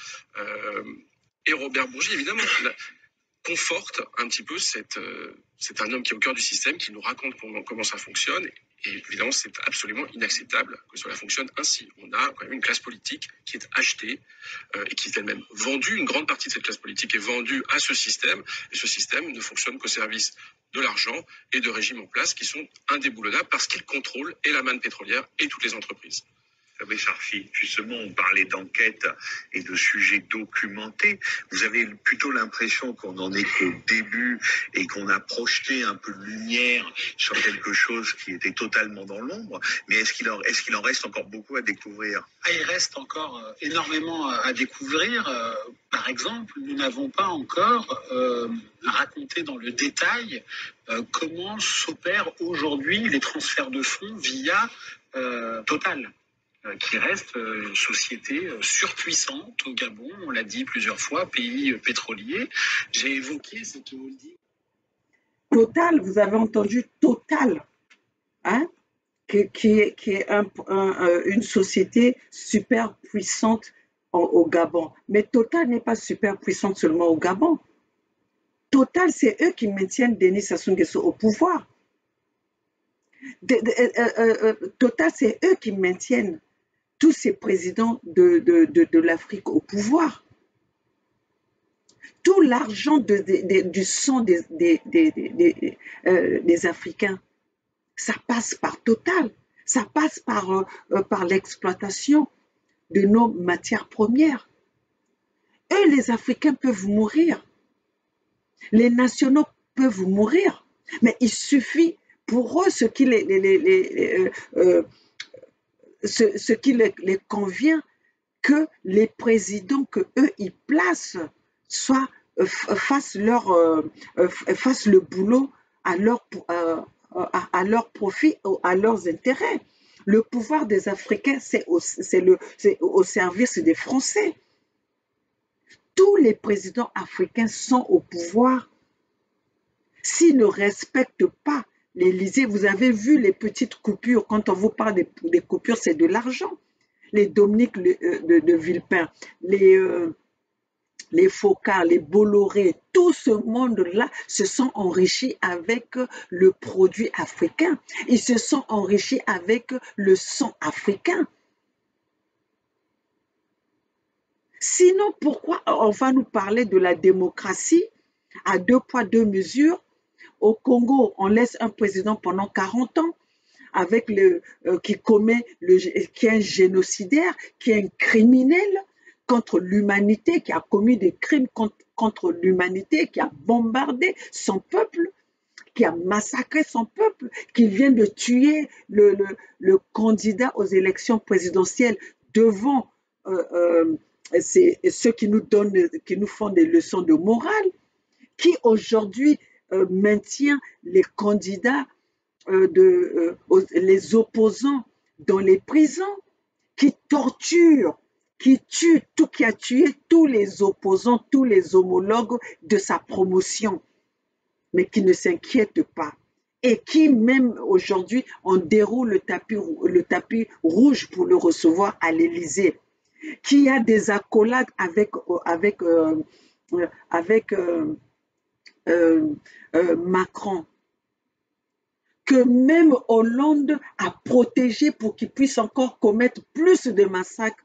Speaker 7: Et Robert Bourgi, évidemment, conforte un petit peu c'est un homme qui est au cœur du système, qui nous raconte comment ça fonctionne. Et évidemment, c'est absolument inacceptable que cela fonctionne ainsi. On a quand même une classe politique qui est achetée et qui est elle-même vendue. Une grande partie de cette classe politique est vendue à ce système. Et ce système ne fonctionne qu'au service de l'argent et de régimes en place qui sont indéboulonnables parce qu'ils contrôlent et la manne pétrolière et toutes les entreprises.
Speaker 6: Mais Sarfi, justement, on parlait d'enquête et de sujets documentés. Vous avez plutôt l'impression qu'on en est qu'au début et qu'on a projeté un peu de lumière sur quelque chose qui était totalement dans l'ombre. Mais est-ce qu'il en reste encore beaucoup à découvrir ?
Speaker 9: Il reste encore énormément à découvrir. Par exemple, nous n'avons pas encore raconté dans le détail comment s'opèrent aujourd'hui les transferts de fonds via Total, qui reste une société surpuissante au Gabon, on l'a dit plusieurs fois, pays pétrolier. J'ai évoqué cette holding.
Speaker 1: Total, vous avez entendu Total, hein, qui est une société super puissante au Gabon. Mais Total n'est pas super puissante seulement au Gabon. Total, c'est eux qui maintiennent Denis Sassou Nguesso au pouvoir. Total, c'est eux qui maintiennent tous ces présidents de l'Afrique au pouvoir. Tout l'argent du sang des Africains, ça passe par Total, ça passe par l'exploitation de nos matières premières. Eux, les Africains peuvent mourir, les nationaux peuvent mourir, mais il suffit pour eux ce qui les convient, que les présidents que eux ils placent fassent le boulot à leur profit, à leurs intérêts. Le pouvoir des Africains, c'est au service des Français. Tous les présidents africains sont au pouvoir. S'ils ne respectent pas l'Élysée, vous avez vu les petites coupures. Quand on vous parle des coupures, c'est de l'argent. Les Dominique de Villepin, les Foccart, les Bolloré, tout ce monde-là se sont enrichis avec le produit africain. Ils se sont enrichis avec le sang africain. Sinon, pourquoi on va nous parler de la démocratie à 2 poids 2 mesures Au Congo, on laisse un président pendant 40 ans avec qui qui est un génocidaire, qui est un criminel contre l'humanité, qui a commis des crimes contre l'humanité, qui a bombardé son peuple, qui a massacré son peuple, qui vient de tuer le candidat aux élections présidentielles devant ceux qui nous font des leçons de morale, qui aujourd'hui maintient les candidats, les opposants dans les prisons, qui torture, qui a tué tous les opposants, tous les homologues de sa promotion, mais qui ne s'inquiète pas. Et qui, même aujourd'hui, on déroule le tapis rouge pour le recevoir à l'Élysée. Qui a des accolades avec Macron, que même Hollande a protégé pour qu'il puisse encore commettre plus de massacres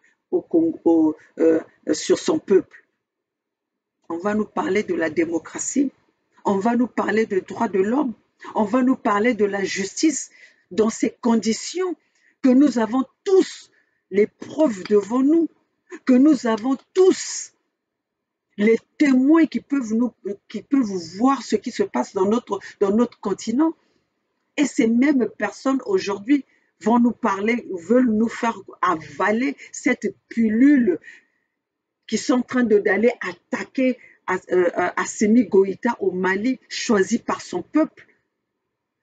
Speaker 1: sur son peuple. On va nous parler de la démocratie, on va nous parler des droits de l'homme, on va nous parler de la justice dans ces conditions que nous avons tous les preuves devant nous, que nous avons tous les témoins qui peuvent voir ce qui se passe dans notre continent. Et ces mêmes personnes aujourd'hui vont nous parler, veulent nous faire avaler cette pilule qui sont en train d'aller attaquer Assimi Goïta au Mali, choisi par son peuple,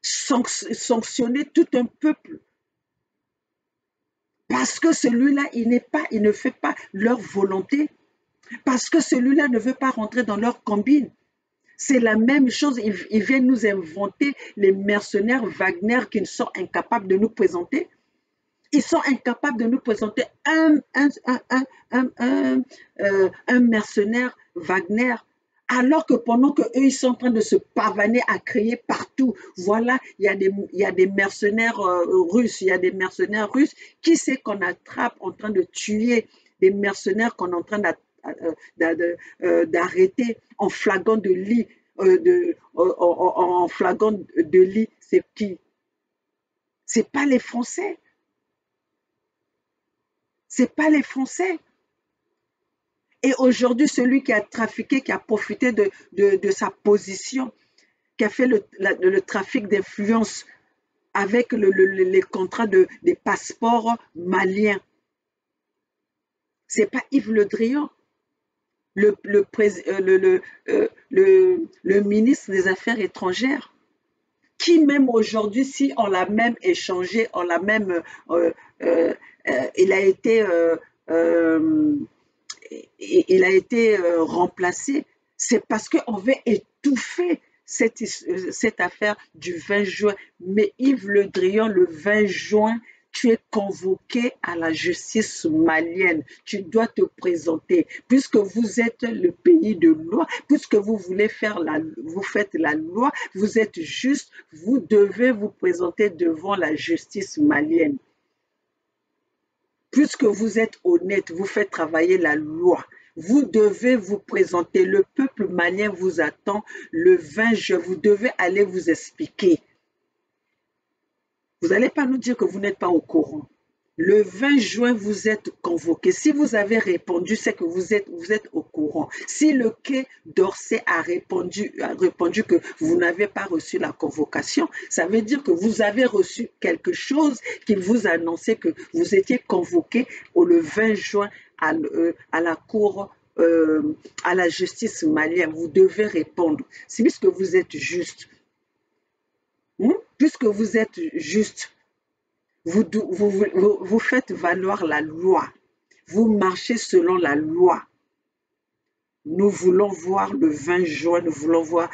Speaker 1: sanctionner tout un peuple. Parce que celui-là, il ne fait pas leur volonté. Parce que celui-là ne veut pas rentrer dans leur combine. C'est la même chose, ils viennent nous inventer les mercenaires Wagner qui sont incapables de nous présenter. Ils sont incapables de nous présenter un mercenaire Wagner, alors que pendant qu'eux, ils sont en train de se pavaner à crier partout. Voilà, il y a des mercenaires russes, il y a des mercenaires russes. Qui c'est qu'on attrape en train de tuer des mercenaires qu'on est en train d'arrêter en flagrant de lit, en flagrant de lit, c'est qui? C'est pas les Français. C'est pas les Français. Et aujourd'hui, celui qui a trafiqué, qui a profité de sa position, qui a fait le trafic d'influence avec les contrats des passeports maliens, c'est pas Yves Le Drian, le ministre des Affaires étrangères, qui même aujourd'hui, si on l'a même échangé, on l'a même, il a été remplacé, c'est parce qu'on veut étouffer cette affaire du 20 juin. Mais Yves Le Drian, le 20 juin, tu es convoqué à la justice malienne. Tu dois te présenter. Puisque vous êtes le pays de loi, puisque vous faites la loi, vous êtes juste, vous devez vous présenter devant la justice malienne. Puisque vous êtes honnête, vous faites travailler la loi. Vous devez vous présenter. Le peuple malien vous attend le 20 juin. Vous devez aller vous expliquer. Vous n'allez pas nous dire que vous n'êtes pas au courant. Le 20 juin, vous êtes convoqué. Si vous avez répondu, c'est que vous êtes au courant. Si le Quai d'Orsay a répondu que vous n'avez pas reçu la convocation, ça veut dire que vous avez reçu quelque chose qui vous annonçait que vous étiez convoqué le 20 juin à la cour, à la justice malienne. Vous devez répondre. C'est puisque vous êtes juste. Puisque vous êtes juste, vous faites valoir la loi. Vous marchez selon la loi. Nous voulons voir le 20 juin, nous voulons voir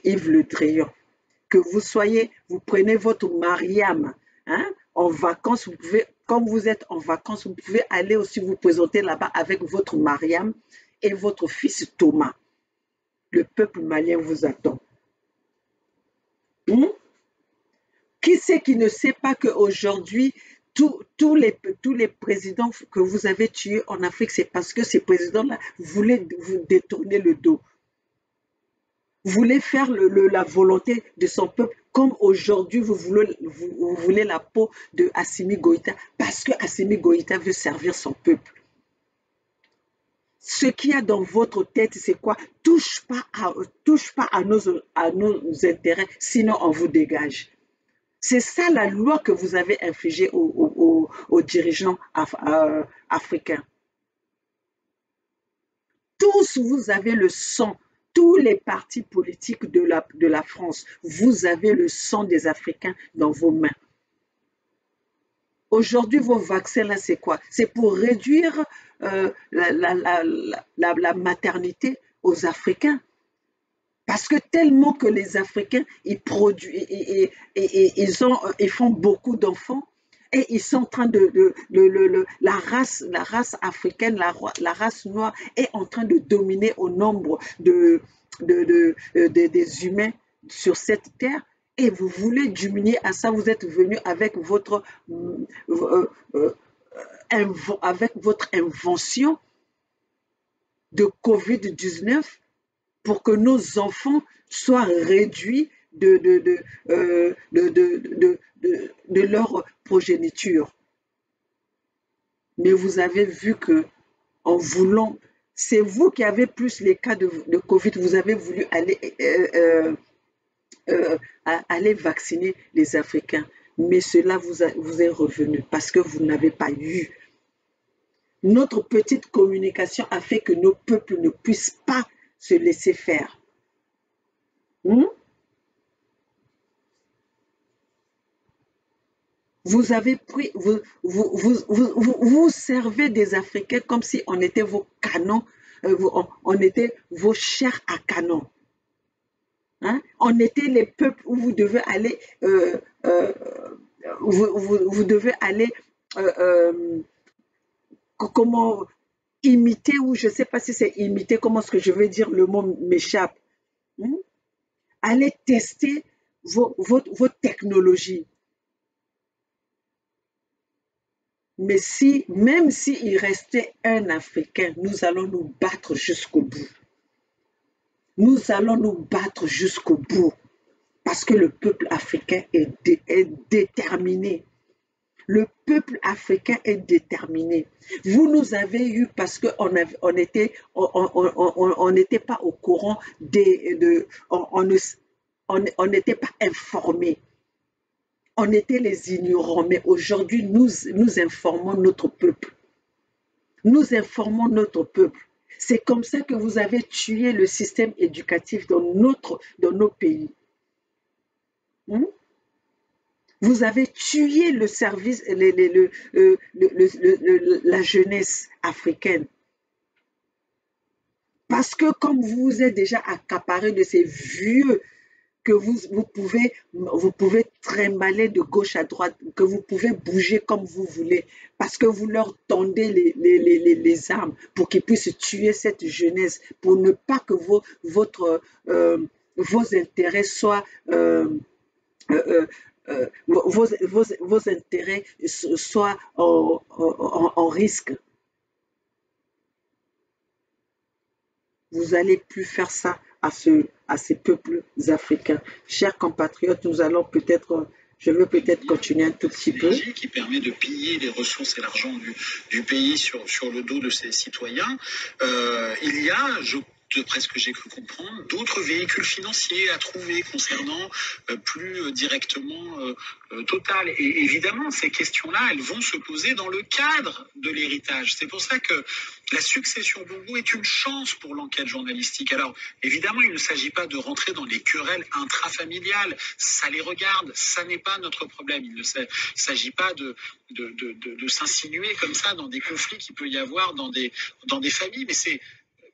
Speaker 1: Yves Le Drian. Que vous prenez votre Mariam en vacances, comme vous êtes en vacances, vous pouvez aller aussi vous présenter là-bas avec votre Mariam et votre fils Thomas. Le peuple malien vous attend. Qui c'est qui ne sait pas qu'aujourd'hui, tous les présidents que vous avez tués en Afrique, c'est parce que ces présidents-là voulaient vous détourner le dos. voulait faire la volonté de son peuple, comme aujourd'hui vous voulez la peau de Assimi Goïta, parce que Assimi Goïta veut servir son peuple. Ce qu'il y a dans votre tête, c'est quoi? Touche pas à nos intérêts, sinon on vous dégage. C'est ça la loi que vous avez infligée aux dirigeants africains. Tous, vous avez le sang, tous les partis politiques de la France, vous avez le sang des Africains dans vos mains. Aujourd'hui, vos vaccins, là, c'est quoi? C'est pour réduire la maternité aux Africains. Parce que tellement que les Africains, ils produisent, ils font beaucoup d'enfants, et ils sont en train la race africaine, la race noire est en train de dominer au nombre des humains sur cette terre. Et vous voulez diminuer à ça, vous êtes venu avec votre invention de Covid-19 pour que nos enfants soient réduits de leur progéniture. Mais vous avez vu que, en voulant, c'est vous qui avez plus les cas de Covid, vous avez voulu aller vacciner les Africains. Mais cela vous est revenu parce que vous n'avez pas eu. Notre petite communication a fait que nos peuples ne puissent pas se laisser faire. Vous avez pris, vous servez des Africains comme si on était vos canons, on était vos chairs à canon. On était les peuples où vous devez aller, vous devez aller, comment imiter, ou je ne sais pas si c'est imiter, comment est-ce que je veux dire, le mot m'échappe. Allez tester vos technologies. Mais même s'il restait un Africain, nous allons nous battre jusqu'au bout. Nous allons nous battre jusqu'au bout. Parce que le peuple africain est déterminé. Le peuple africain est déterminé. Vous nous avez eu parce qu'on n'était pas au courant, on n'était pas informés. On était les ignorants, mais aujourd'hui, nous informons notre peuple. Nous informons notre peuple. C'est comme ça que vous avez tué le système éducatif dans nos pays. Vous avez tué le service, la jeunesse africaine. Parce que comme vous vous êtes déjà accaparé de ces vieux que vous pouvez trimballer de gauche à droite, que vous pouvez bouger comme vous voulez, parce que vous leur tendez les armes pour qu'ils puissent tuer cette jeunesse, pour ne pas que vos intérêts soient... vos intérêts soient en risque. Vous n'allez plus faire ça à ces peuples africains. Chers compatriotes, nous allons peut-être, je veux peut-être continuer un tout petit peu.
Speaker 9: Qui permet de piller les ressources et l'argent du pays sur le dos de ses citoyens. Il y a, d'après ce que j'ai cru comprendre, d'autres véhicules financiers à trouver concernant plus directement Total. Et évidemment, ces questions-là, elles vont se poser dans le cadre de l'héritage. C'est pour ça que la succession Bongo est une chance pour l'enquête journalistique. Alors, évidemment, il ne s'agit pas de rentrer dans les querelles intrafamiliales. Ça les regarde, ça n'est pas notre problème. Il ne s'agit pas de s'insinuer comme ça dans des conflits qu'il peut y avoir dans des familles, mais c'est...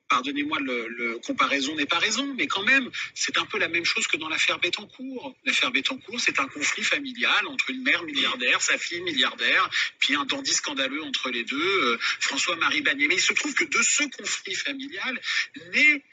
Speaker 9: Pardonnez-moi, le comparaison n'est pas raison, mais quand même, c'est un peu la même chose que dans l'affaire Bettencourt. L'affaire Bettencourt, c'est un conflit familial entre une mère milliardaire, sa fille milliardaire, puis un dandy scandaleux entre les deux, François-Marie Bagné. Mais il se trouve que de ce conflit familial naît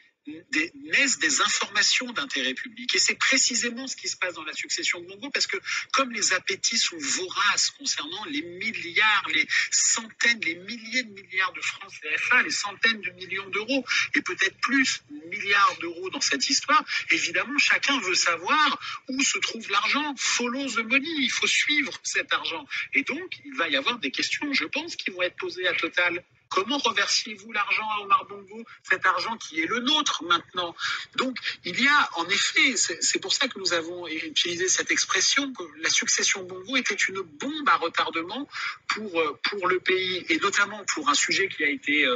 Speaker 9: naissent des informations d'intérêt public. Et c'est précisément ce qui se passe dans la succession de Bongo, parce que comme les appétits sont voraces concernant les milliards, les centaines, les milliers de milliards de francs CFA, les centaines de millions d'euros, et peut-être plus, milliards d'euros dans cette histoire, évidemment, chacun veut savoir où se trouve l'argent. Follow the money, il faut suivre cet argent. Et donc, il va y avoir des questions, je pense, qui vont être posées à Total. Comment reversiez-vous l'argent à Omar Bongo, cet argent qui est le nôtre maintenant? Donc, il y a, en effet, c'est pour ça que nous avons utilisé cette expression, que la succession Bongo était une bombe à retardement pour le pays, et notamment pour un sujet qui a été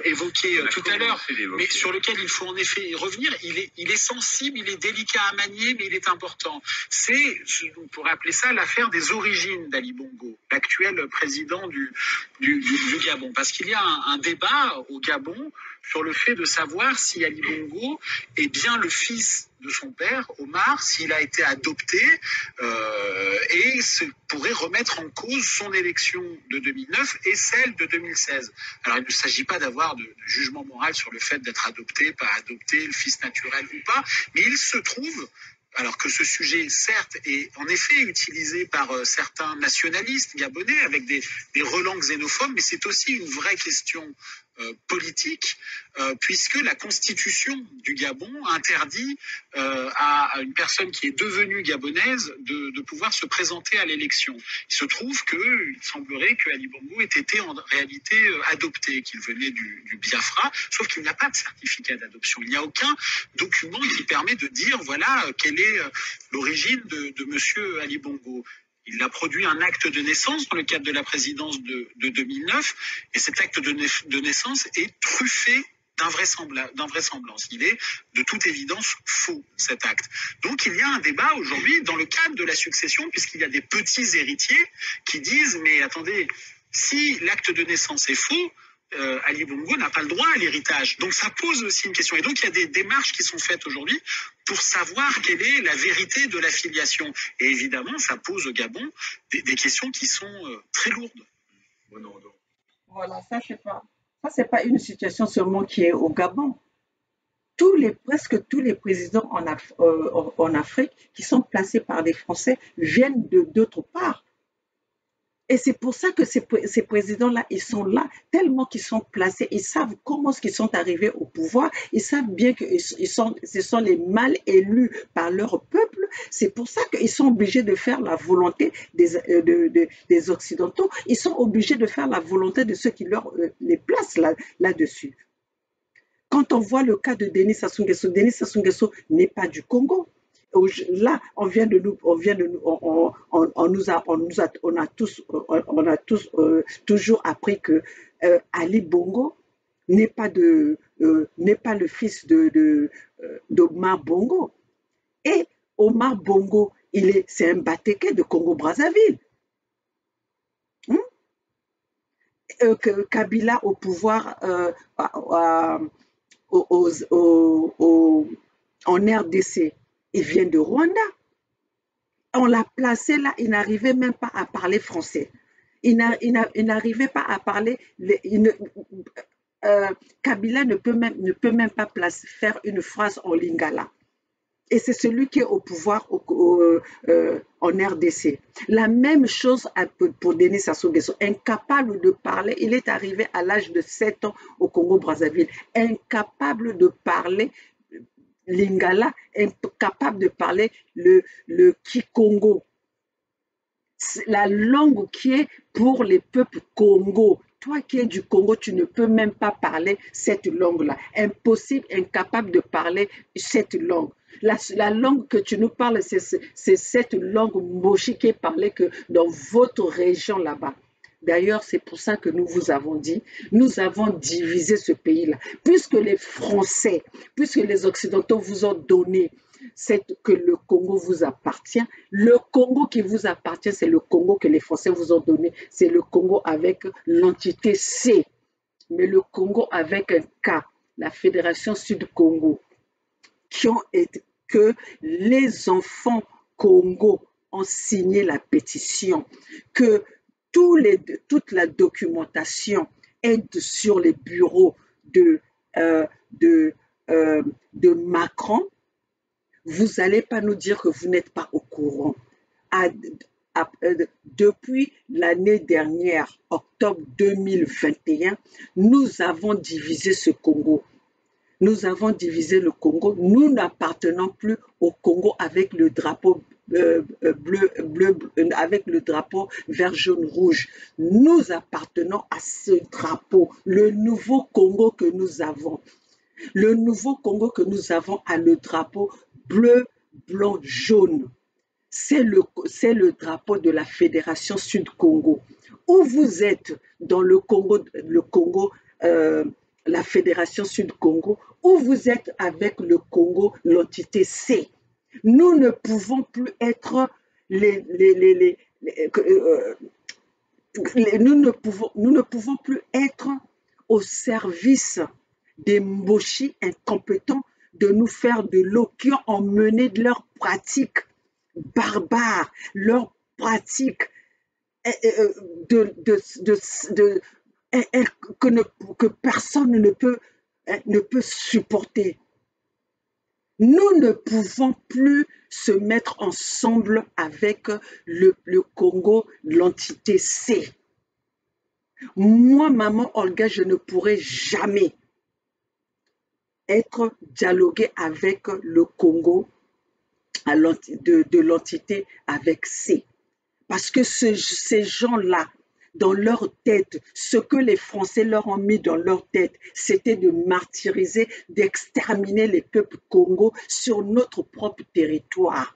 Speaker 9: évoqué tout à l'heure, mais sur lequel il faut en effet revenir. Il est sensible, il est délicat à manier, mais il est important. C'est, on pourrait appeler ça l'affaire des origines d'Ali Bongo, l'actuel président du Gabon. Parce qu'il y a un débat au Gabon sur le fait de savoir si Ali Bongo est bien le fils de son père, Omar, s'il a été adopté, et pourrait remettre en cause son élection de 2009 et celle de 2016. Alors, il ne s'agit pas d'avoir de jugement moral sur le fait d'être adopté, pas adopté, le fils naturel ou pas, mais il se trouve, alors que ce sujet, certes, est en effet utilisé par certains nationalistes gabonais avec des relents xénophobes, mais c'est aussi une vraie question politique, puisque la constitution du Gabon interdit à une personne qui est devenue gabonaise de pouvoir se présenter à l'élection. Il se trouve qu'il semblerait que Ali Bongo ait été en réalité adopté, qu'il venait du Biafra, sauf qu'il n'y a pas de certificat d'adoption. Il n'y a aucun document qui permet de dire, voilà, quelle est l'origine de monsieur Ali Bongo. Il a produit un acte de naissance dans le cadre de la présidence de 2009, et cet acte de naissance est truffé d'invraisemblance. Il est de toute évidence faux, cet acte. Donc il y a un débat aujourd'hui dans le cadre de la succession, puisqu'il y a des petits héritiers qui disent, mais attendez, si l'acte de naissance est faux, Ali Bongo n'a pas le droit à l'héritage. Donc ça pose aussi une question. Et donc il y a des démarches qui sont faites aujourd'hui pour savoir quelle est la vérité de la filiation. Et évidemment, ça pose au Gabon des questions qui sont très lourdes.
Speaker 1: Voilà, ça c'est pas une situation seulement qui est au Gabon. Presque tous les présidents en Afrique qui sont placés par des Français viennent d'autre part. Et c'est pour ça que ces présidents-là, ils sont là, tellement qu'ils sont placés, ils savent comment ils sont arrivés au pouvoir, ils savent bien que ce sont les mal élus par leur peuple. C'est pour ça qu'ils sont obligés de faire la volonté des Occidentaux, ils sont obligés de faire la volonté de ceux qui les placent là-dessus. Quand on voit le cas de Denis Sassou Nguesso n'est pas du Congo. Là, on a tous toujours appris que Ali Bongo n'est pas le fils d'Omar Bongo. Et Omar Bongo, c'est un Batéké de Congo-Brazzaville. Kabila au pouvoir en RDC. Il vient de Rwanda. On l'a placé là, il n'arrivait même pas à parler français. Il n'arrivait pas à parler. Kabila ne peut même pas faire une phrase en lingala. Et c'est celui qui est au pouvoir en RDC. La même chose pour Denis Sassou Nguesso, incapable de parler. Il est arrivé à l'âge de 7 ans au Congo-Brazzaville, incapable de parler lingala, incapable de parler le Kikongo. La langue qui est pour les peuples Congo. Toi qui es du Congo, tu ne peux même pas parler cette langue-là. Impossible, incapable de parler cette langue. La langue que tu nous parles, c'est cette langue mochi qui est parlée que dans votre région là-bas. D'ailleurs, c'est pour ça que nous vous avons dit, nous avons divisé ce pays-là. Puisque les Français, puisque les Occidentaux vous ont donné que le Congo vous appartient, le Congo qui vous appartient, c'est le Congo que les Français vous ont donné. C'est le Congo avec l'entité C, mais le Congo avec un K, la Fédération Sud-Congo, que les enfants Congo ont signé la pétition, que toute la documentation est sur les bureaux de Macron, vous n'allez pas nous dire que vous n'êtes pas au courant. Depuis l'année dernière, octobre 2021, nous avons divisé ce Congo. Nous avons divisé le Congo. Nous n'appartenons plus au Congo avec le drapeau avec le drapeau vert, jaune, rouge. Nous appartenons à ce drapeau, le nouveau Congo que nous avons. Le nouveau Congo que nous avons a le drapeau bleu, blanc, jaune. C'est le drapeau de la Fédération Sud-Congo. Où vous êtes dans le Congo, la Fédération Sud-Congo, où vous êtes avec le Congo, l'entité C. Nous ne pouvons plus être nous ne pouvons plus être au service des Mboshi incompétents de nous faire de l'eau qui ont emmené de leurs pratiques barbares, leurs pratiques que personne ne peut supporter. Nous ne pouvons plus se mettre ensemble avec le Congo, l'entité C. Moi, maman Olga, je ne pourrai jamais être dialogué avec le Congo de l'entité avec C. Parce que ces gens-là, dans leur tête, ce que les Français leur ont mis dans leur tête, c'était de martyriser, d'exterminer les peuples Congo sur notre propre territoire.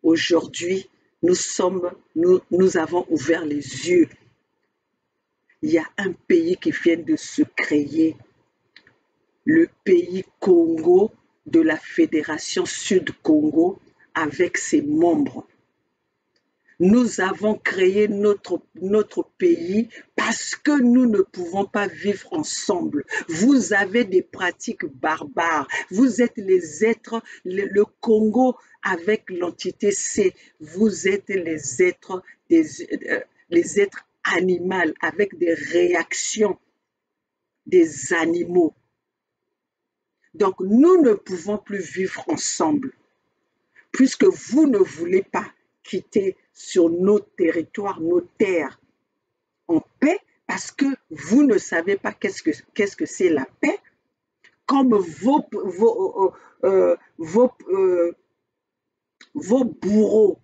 Speaker 1: Aujourd'hui, nous avons ouvert les yeux. Il y a un pays qui vient de se créer, le pays Congo de la Fédération Sud-Congo avec ses membres. Nous avons créé notre pays parce que nous ne pouvons pas vivre ensemble. Vous avez des pratiques barbares. Vous êtes les êtres, le Congo avec l'entité C. Vous êtes les êtres animaux avec des réactions des animaux. Donc, nous ne pouvons plus vivre ensemble puisque vous ne voulez pas quitter sur nos territoires, nos terres en paix parce que vous ne savez pas qu'est-ce que c'est la paix, comme vos bourreaux,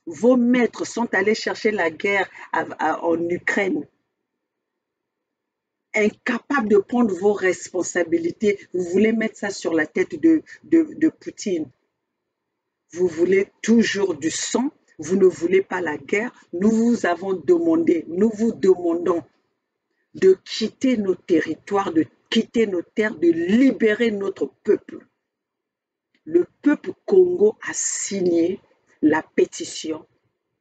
Speaker 1: vos maîtres sont allés chercher la guerre en Ukraine, incapables de prendre vos responsabilités. Vous voulez mettre ça sur la tête de Poutine. Vous voulez toujours du sang. Vous ne voulez pas la guerre. Nous vous avons demandé, nous vous demandons de quitter nos territoires, de quitter nos terres, de libérer notre peuple. Le peuple Congo a signé la pétition.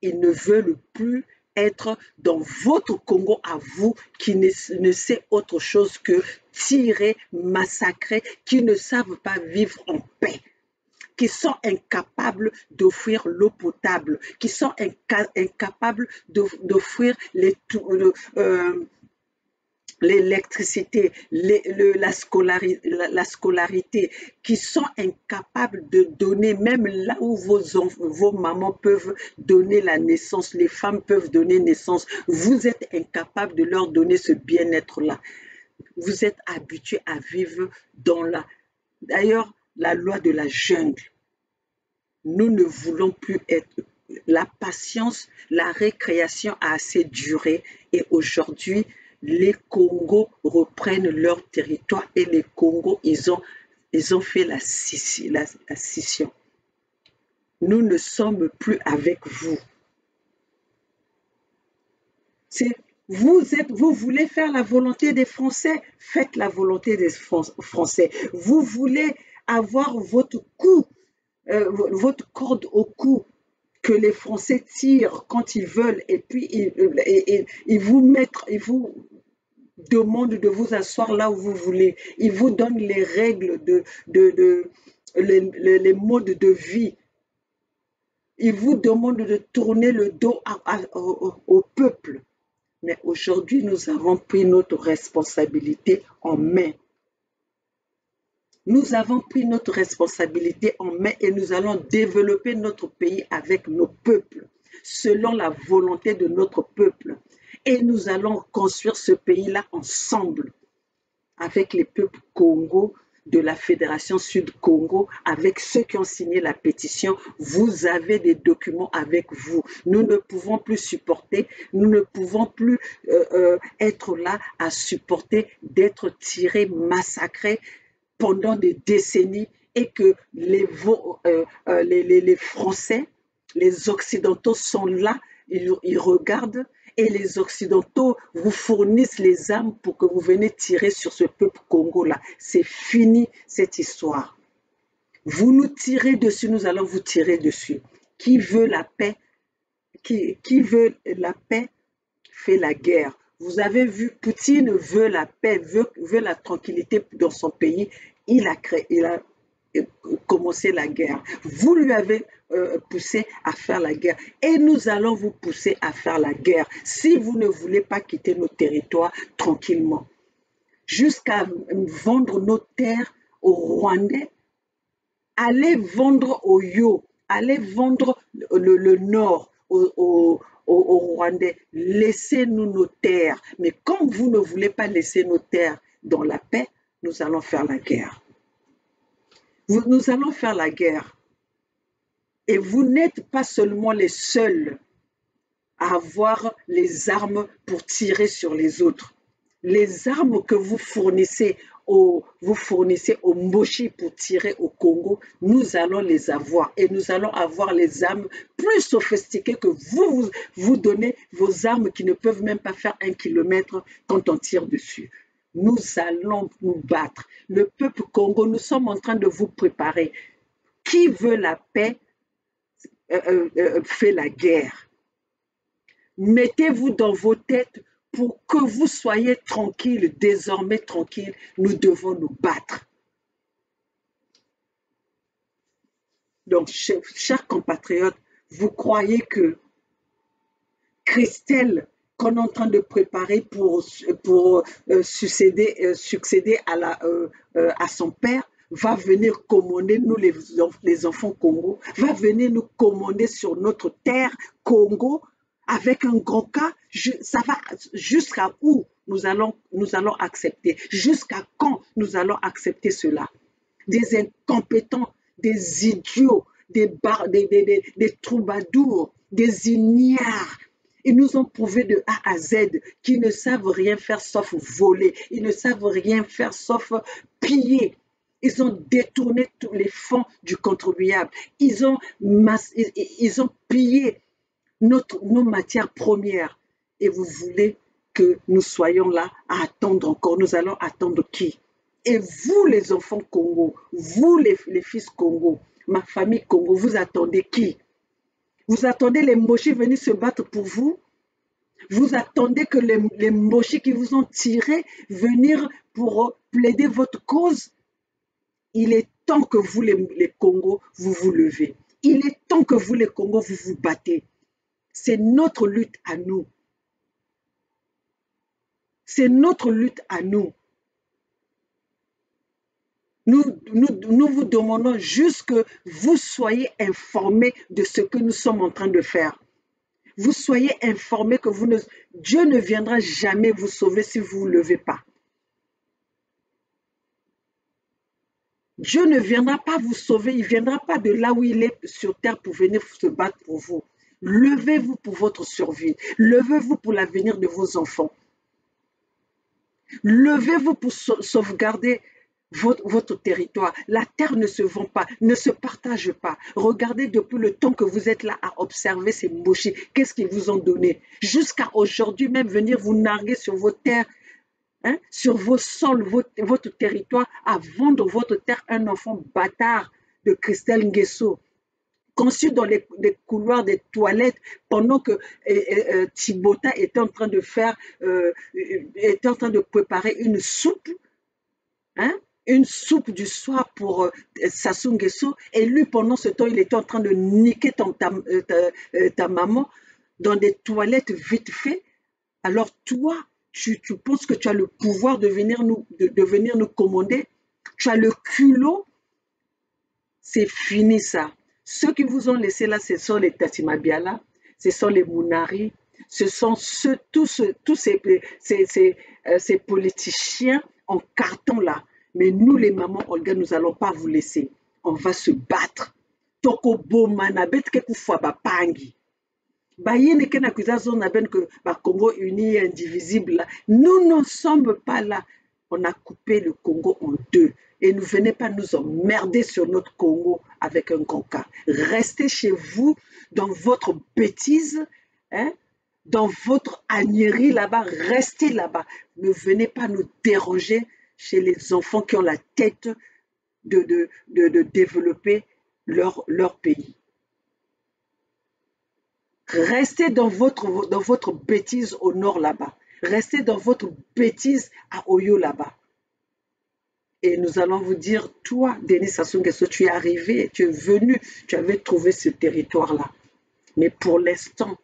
Speaker 1: Ils ne veulent plus être dans votre Congo à vous qui ne sait autre chose que tirer, massacrer, qui ne savent pas vivre en paix, qui sont incapables d'offrir l'eau potable, qui sont incapables d'offrir l'électricité, la scolarité, qui sont incapables de donner, même là où vos mamans peuvent donner la naissance, les femmes peuvent donner naissance, vous êtes incapables de leur donner ce bien-être-là. Vous êtes habitués à vivre dans d'ailleurs, la loi de la jungle. Nous ne voulons plus être... La patience, la récréation a assez duré et aujourd'hui, les Congos reprennent leur territoire et les Congos, ils ont fait la scission. Nous ne sommes plus avec vous. Vous voulez faire la volonté des Français, faites la volonté des Français. Vous voulez avoir votre corde au cou que les Français tirent quand ils veulent et puis ils vous demandent de vous asseoir là où vous voulez. Ils vous donnent les règles, les modes de vie. Ils vous demandent de tourner le dos au peuple. Mais aujourd'hui, nous avons pris notre responsabilité en main. Nous avons pris notre responsabilité en main et nous allons développer notre pays avec nos peuples, selon la volonté de notre peuple. Et nous allons construire ce pays-là ensemble, avec les peuples Congo, de la Fédération Sud-Congo, avec ceux qui ont signé la pétition. Vous avez des documents avec vous. Nous ne pouvons plus supporter, nous ne pouvons plus être là à supporter d'être tirés, massacrés pendant des décennies et que les Français, les Occidentaux sont là, ils regardent et les Occidentaux vous fournissent les armes pour que vous venez tirer sur ce peuple Congo-là. C'est fini cette histoire. Vous nous tirez dessus, nous allons vous tirer dessus. Qui veut la paix, qui veut la paix fait la guerre. Vous avez vu, Poutine veut la paix, veut la tranquillité dans son pays. Il a commencé la guerre. Vous lui avez poussé à faire la guerre. Et nous allons vous pousser à faire la guerre si vous ne voulez pas quitter nos territoires tranquillement. Jusqu'à vendre nos terres aux Rwandais. Allez vendre au Yo. Allez vendre le Nord aux Rwandais. Laissez-nous nos terres. Mais comme vous ne voulez pas laisser nos terres dans la paix, nous allons faire la guerre. Nous allons faire la guerre. Et vous n'êtes pas seulement les seuls à avoir les armes pour tirer sur les autres. Les armes que vous fournissez aux Mboshi pour tirer au Congo, nous allons les avoir. Et nous allons avoir les armes plus sophistiquées que vous donnez vos armes qui ne peuvent même pas faire 1 kilomètre quand on tire dessus. Nous allons nous battre. Le peuple Congo, nous sommes en train de vous préparer. Qui veut la paix fait la guerre. Mettez-vous dans vos têtes pour que vous soyez tranquilles, désormais tranquilles, nous devons nous battre. Donc, chers compatriotes, vous croyez que Christelle, qu'on est en train de préparer pour succéder à son père, va venir commander, nous les enfants Congo, va venir nous commander sur notre terre Congo avec un grand cas. Ça va jusqu'à où nous allons accepter? Jusqu'à quand nous allons accepter cela? Des incompétents, des idiots, des troubadours, des ignares. Ils nous ont prouvé de A à Z qu'ils ne savent rien faire sauf voler. Ils ne savent rien faire sauf piller. Ils ont détourné tous les fonds du contribuable. Ils ont pillé nos matières premières. Et vous voulez que nous soyons là à attendre encore. Nous allons attendre qui? Et vous, les enfants Congo, vous, les fils Congo, ma famille Congo, vous attendez qui? Vous attendez les Mboshi venir se battre pour vous? Vous attendez que les Mboshi qui vous ont tiré venir pour plaider votre cause? Il est temps que vous, les Congos, vous vous levez. Il est temps que vous, les Congos, vous vous battez. C'est notre lutte à nous. C'est notre lutte à nous. Nous vous demandons juste que vous soyez informés de ce que nous sommes en train de faire. Vous soyez informés que Dieu ne viendra jamais vous sauver si vous ne vous levez pas. Dieu ne viendra pas vous sauver, il ne viendra pas de là où il est sur terre pour venir se battre pour vous. Levez-vous pour votre survie. Levez-vous pour l'avenir de vos enfants. Levez-vous pour sauvegarder votre territoire. La terre ne se vend pas, ne se partage pas. Regardez depuis le temps que vous êtes là à observer ces Mboshi. Qu'est-ce qu'ils vous ont donné? Jusqu'à aujourd'hui même venir vous narguer sur vos terres, hein, sur vos sols, votre territoire, à vendre votre terre à un enfant bâtard de Christelle Nguesso, conçu dans les couloirs des toilettes pendant que Thibota était en train de préparer une soupe, hein, une soupe du soir pour Sassou Nguesso, et lui pendant ce temps il était en train de niquer ta maman dans des toilettes vite fait. Alors toi, tu penses que tu as le pouvoir de venir nous commander? Tu as le culot, c'est fini ça. Ceux qui vous ont laissé là, ce sont les Tatima Biala, ce sont les Mounari, ce sont tous ces politiciens en carton là. Mais nous, les mamans Olga, nous n'allons pas vous laisser. On va se battre. Toko bomana betke kufwa bapangi. Bayene ken accusation na ben que Congo uni indivisible. Nous ne sommes pas là. On a coupé le Congo en deux. Et ne venez pas nous emmerder sur notre Congo avec un conca. Restez chez vous dans votre bêtise, hein, dans votre agnerie là-bas. Restez là-bas. Ne venez pas nous déranger chez les enfants qui ont la tête de développer leur pays. Restez dans votre bêtise au nord là-bas. Restez dans votre bêtise à Oyo là-bas. Et nous allons vous dire, toi, Denis Sassou Nguesso, tu es arrivé, tu es venu, tu avais trouvé ce territoire-là. Mais pour l'instant,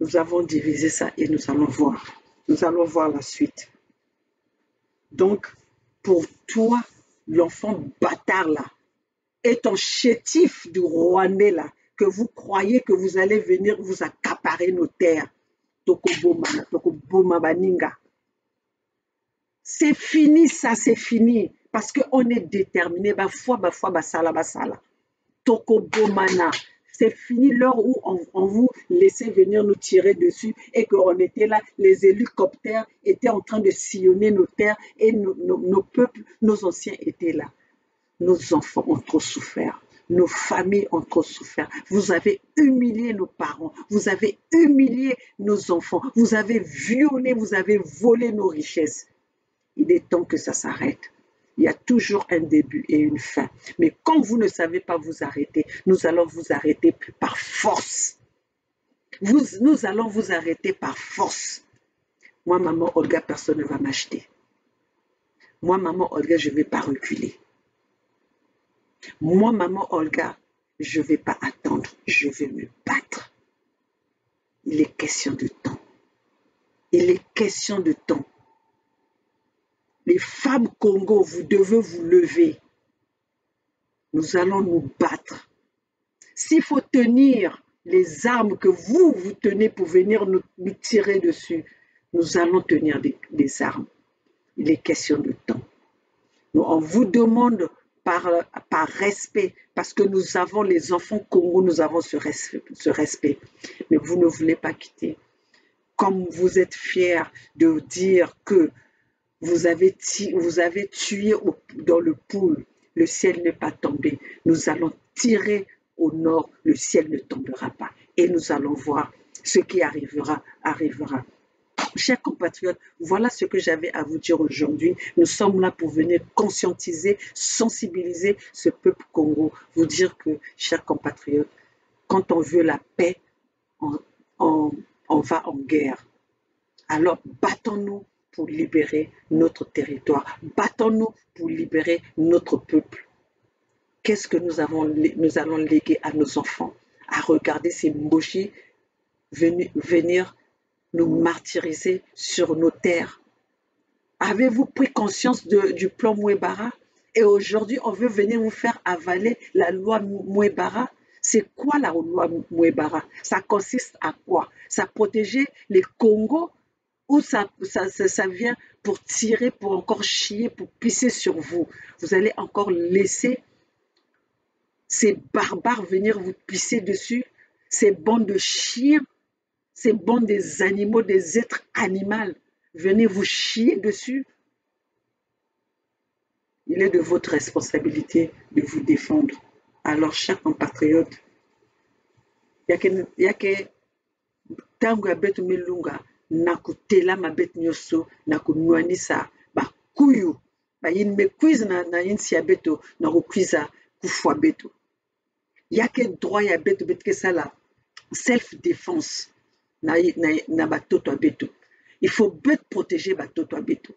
Speaker 1: nous avons divisé ça et nous allons voir. Nous allons voir la suite. Donc, pour toi, l'enfant bâtard là, est un chétif du Rwandais là, que vous croyez que vous allez venir vous accaparer nos terres. Tokoboma Baninga. C'est fini ça, c'est fini. Parce qu'on est déterminé. Basala. Tokobomana. C'est fini l'heure où on vous laissait venir nous tirer dessus et qu'on était là, les hélicoptères étaient en train de sillonner nos terres et nos peuples, nos anciens étaient là. Nos enfants ont trop souffert. Nos familles ont trop souffert. Vous avez humilié nos parents. Vous avez humilié nos enfants. Vous avez violé, vous avez volé nos richesses. Il est temps que ça s'arrête. Il y a toujours un début et une fin. Mais quand vous ne savez pas vous arrêter, nous allons vous arrêter par force. Nous allons vous arrêter par force. Moi, maman Olga, personne ne va m'acheter. Moi, maman Olga, je ne vais pas reculer. Moi, maman Olga, je ne vais pas attendre, je vais me battre. Il est question de temps. Il est question de temps. Les femmes Congo, vous devez vous lever. Nous allons nous battre. S'il faut tenir les armes que vous tenez pour venir nous tirer dessus, nous allons tenir des armes. Il est question de temps. On vous demande par respect, parce que nous avons les enfants Congo, nous avons ce respect. Mais vous ne voulez pas quitter. Comme vous êtes fiers de dire que vous avez tué dans le pool, le ciel n'est pas tombé. Nous allons tirer au nord, le ciel ne tombera pas. Et nous allons voir ce qui arrivera. Chers compatriotes, voilà ce que j'avais à vous dire aujourd'hui. Nous sommes là pour venir conscientiser, sensibiliser ce peuple Congo. Vous dire que, chers compatriotes, quand on veut la paix, on va en guerre. Alors, battons-nous pour libérer notre territoire. Battons-nous pour libérer notre peuple. Qu'est-ce que nous allons léguer à nos enfants? À regarder ces Mboji venir nous martyriser sur nos terres. Avez-vous pris conscience du plan Mouebara? Et aujourd'hui, on veut venir vous faire avaler la loi Mouebara. C'est quoi la loi Mouebara? Ça consiste à quoi? Ça protéger les Congos ou ça vient pour tirer, pour encore chier, pour pisser sur vous? Vous allez encore laisser ces barbares venir vous pisser dessus? Ces bandes de chiens? Ces bandes des animaux, des êtres animaux, venez vous chier dessus. Il est de votre responsabilité de vous défendre. Alors, chers compatriotes, il y a que tango ya betu milunga na kutela mabet nyoso na kunwanisa ba kuyu ba yin me quiz na yin si ya betu na kukwiza kufwa betu. Il y a que droit ya betu betke sala self défense. Na batoto abeto. Il faut protéger batoto abeto.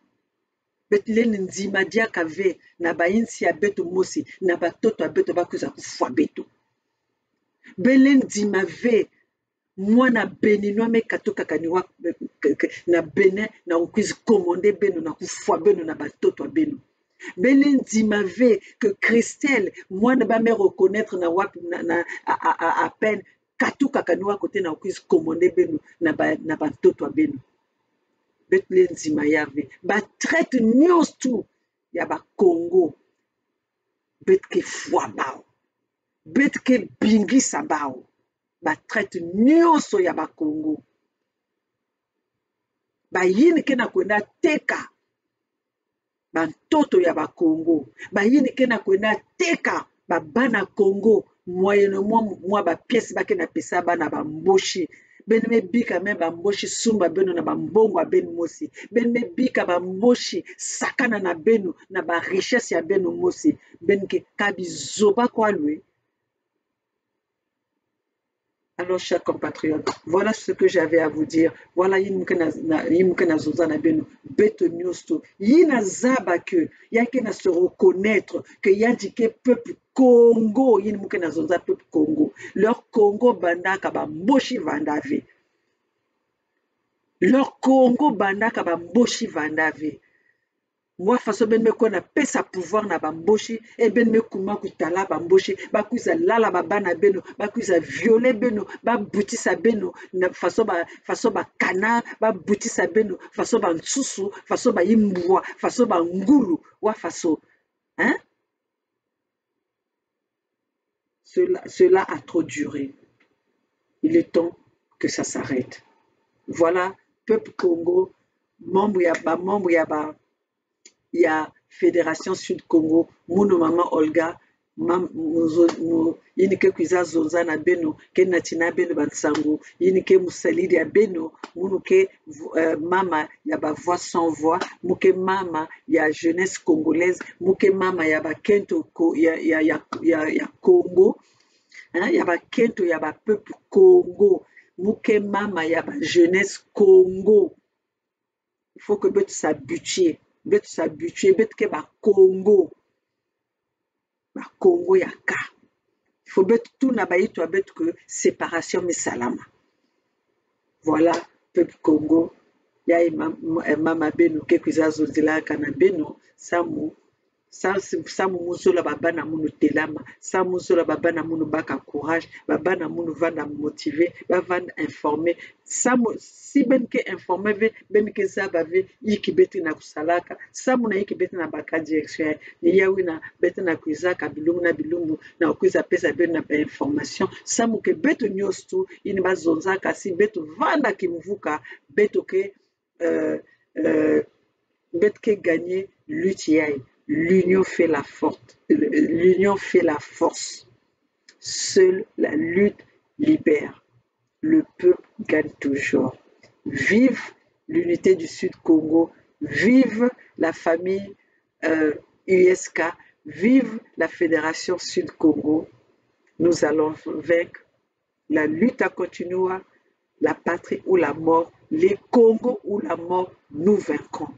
Speaker 1: Bet len nzima dia kave na bayinsi abeto mosi na batoto abeto bakuza kufwa beto. Belen nzima ve mwana beninois me katoka kaniwa na Benin na ukwizi komande beno na kufwa beno na batoto abeno. Belendima ve que Christelle, moi ne va me reconnaître à peine katuka kanua côté na kuis commander beno na ba toto beno. Belendima yave ba traite nyos tout ya ba Congo. Bet ke foi bao. Bet ke bingisa bao. Ba traite nyos ya ba Congo. Ba yini ke na kwenda teka bantoto ya ba Congo, ba yini ke na kwenda teka ba bana Congo moyennement moi ba pièce ba ke na pesa bana ba mboshi ben me bika me ba mboshi sumba beno na ba mbongo ben mosi ben me bika ba mboshi sakana na beno na ba richesse ya beno mosi ben ke kabizoba kwa lui. Alors, chers compatriotes, voilà ce que j'avais à vous dire. Voilà, yimukena zozana beno, beto nyosto, yina zaba que, yakena se reconnaître que yadike peuple Congo, yimukena zoza peuple Congo. Leur Congo bandaka ba mboshi vandave. Leur Congo bandaka ba mboshi vandave. Moi, façon ben me kona pesa pouvoir na bamboshi, et ben me kuma kutala bamboshi, bakuza lala babana beno, bakuza violer beno, ba boutisa beno, na façon ba kana, ba boutisa beno, façon ba nsusu, façon ba imbwa, façon ba ngulu, wa façon, hein? Cela a trop duré. Il est temps que ça s'arrête. Voilà, peuple Congo, membre il y a Fédération Sud Congo, Mouno Maman Olga, yinike kuiza zonza na beno, ke natina beno bansango, yinike musalidi ya beno, munuke mama ya ba voix sans voix, muke mama ya jeunesse congolaise, muke mama ya ba kento ya Congo, hein, ya ba kento ya ba peuple Congo, muke mama ya ba jeunesse Congo. Il faut que betu s'habituer. Bet s'habituer, bet que ba Congo ya ka. Il faut bet tout na ba yito bet que séparation mais salama. Voilà, peuple Congo, ya mama beno ke kuzazo zila kana beno samu muzola babana munu telama, samu muzola babana munu baka courage, babana munu vanda motiver, bavanda informer, samu si ben ke informer ve ben ke zaba ve yiki beti na kusalaka, samu na yiki beti na baka direction, ni yawi na beti na kuizaka bilungu na kuiza pesa ben na ba information, samu ke beto nyostu ini bazonzaka si beto vanda kimvuka beto ke bet ke gagner l'UTI. L'union fait la force. L'union fait la force. Seule la lutte libère. Le peuple gagne toujours. Vive l'unité du Sud Congo. Vive la famille USK. Vive la Fédération Sud Congo. Nous allons vaincre. La lutte a continué. La patrie ou la mort. Les Congo ou la mort, nous vaincrons.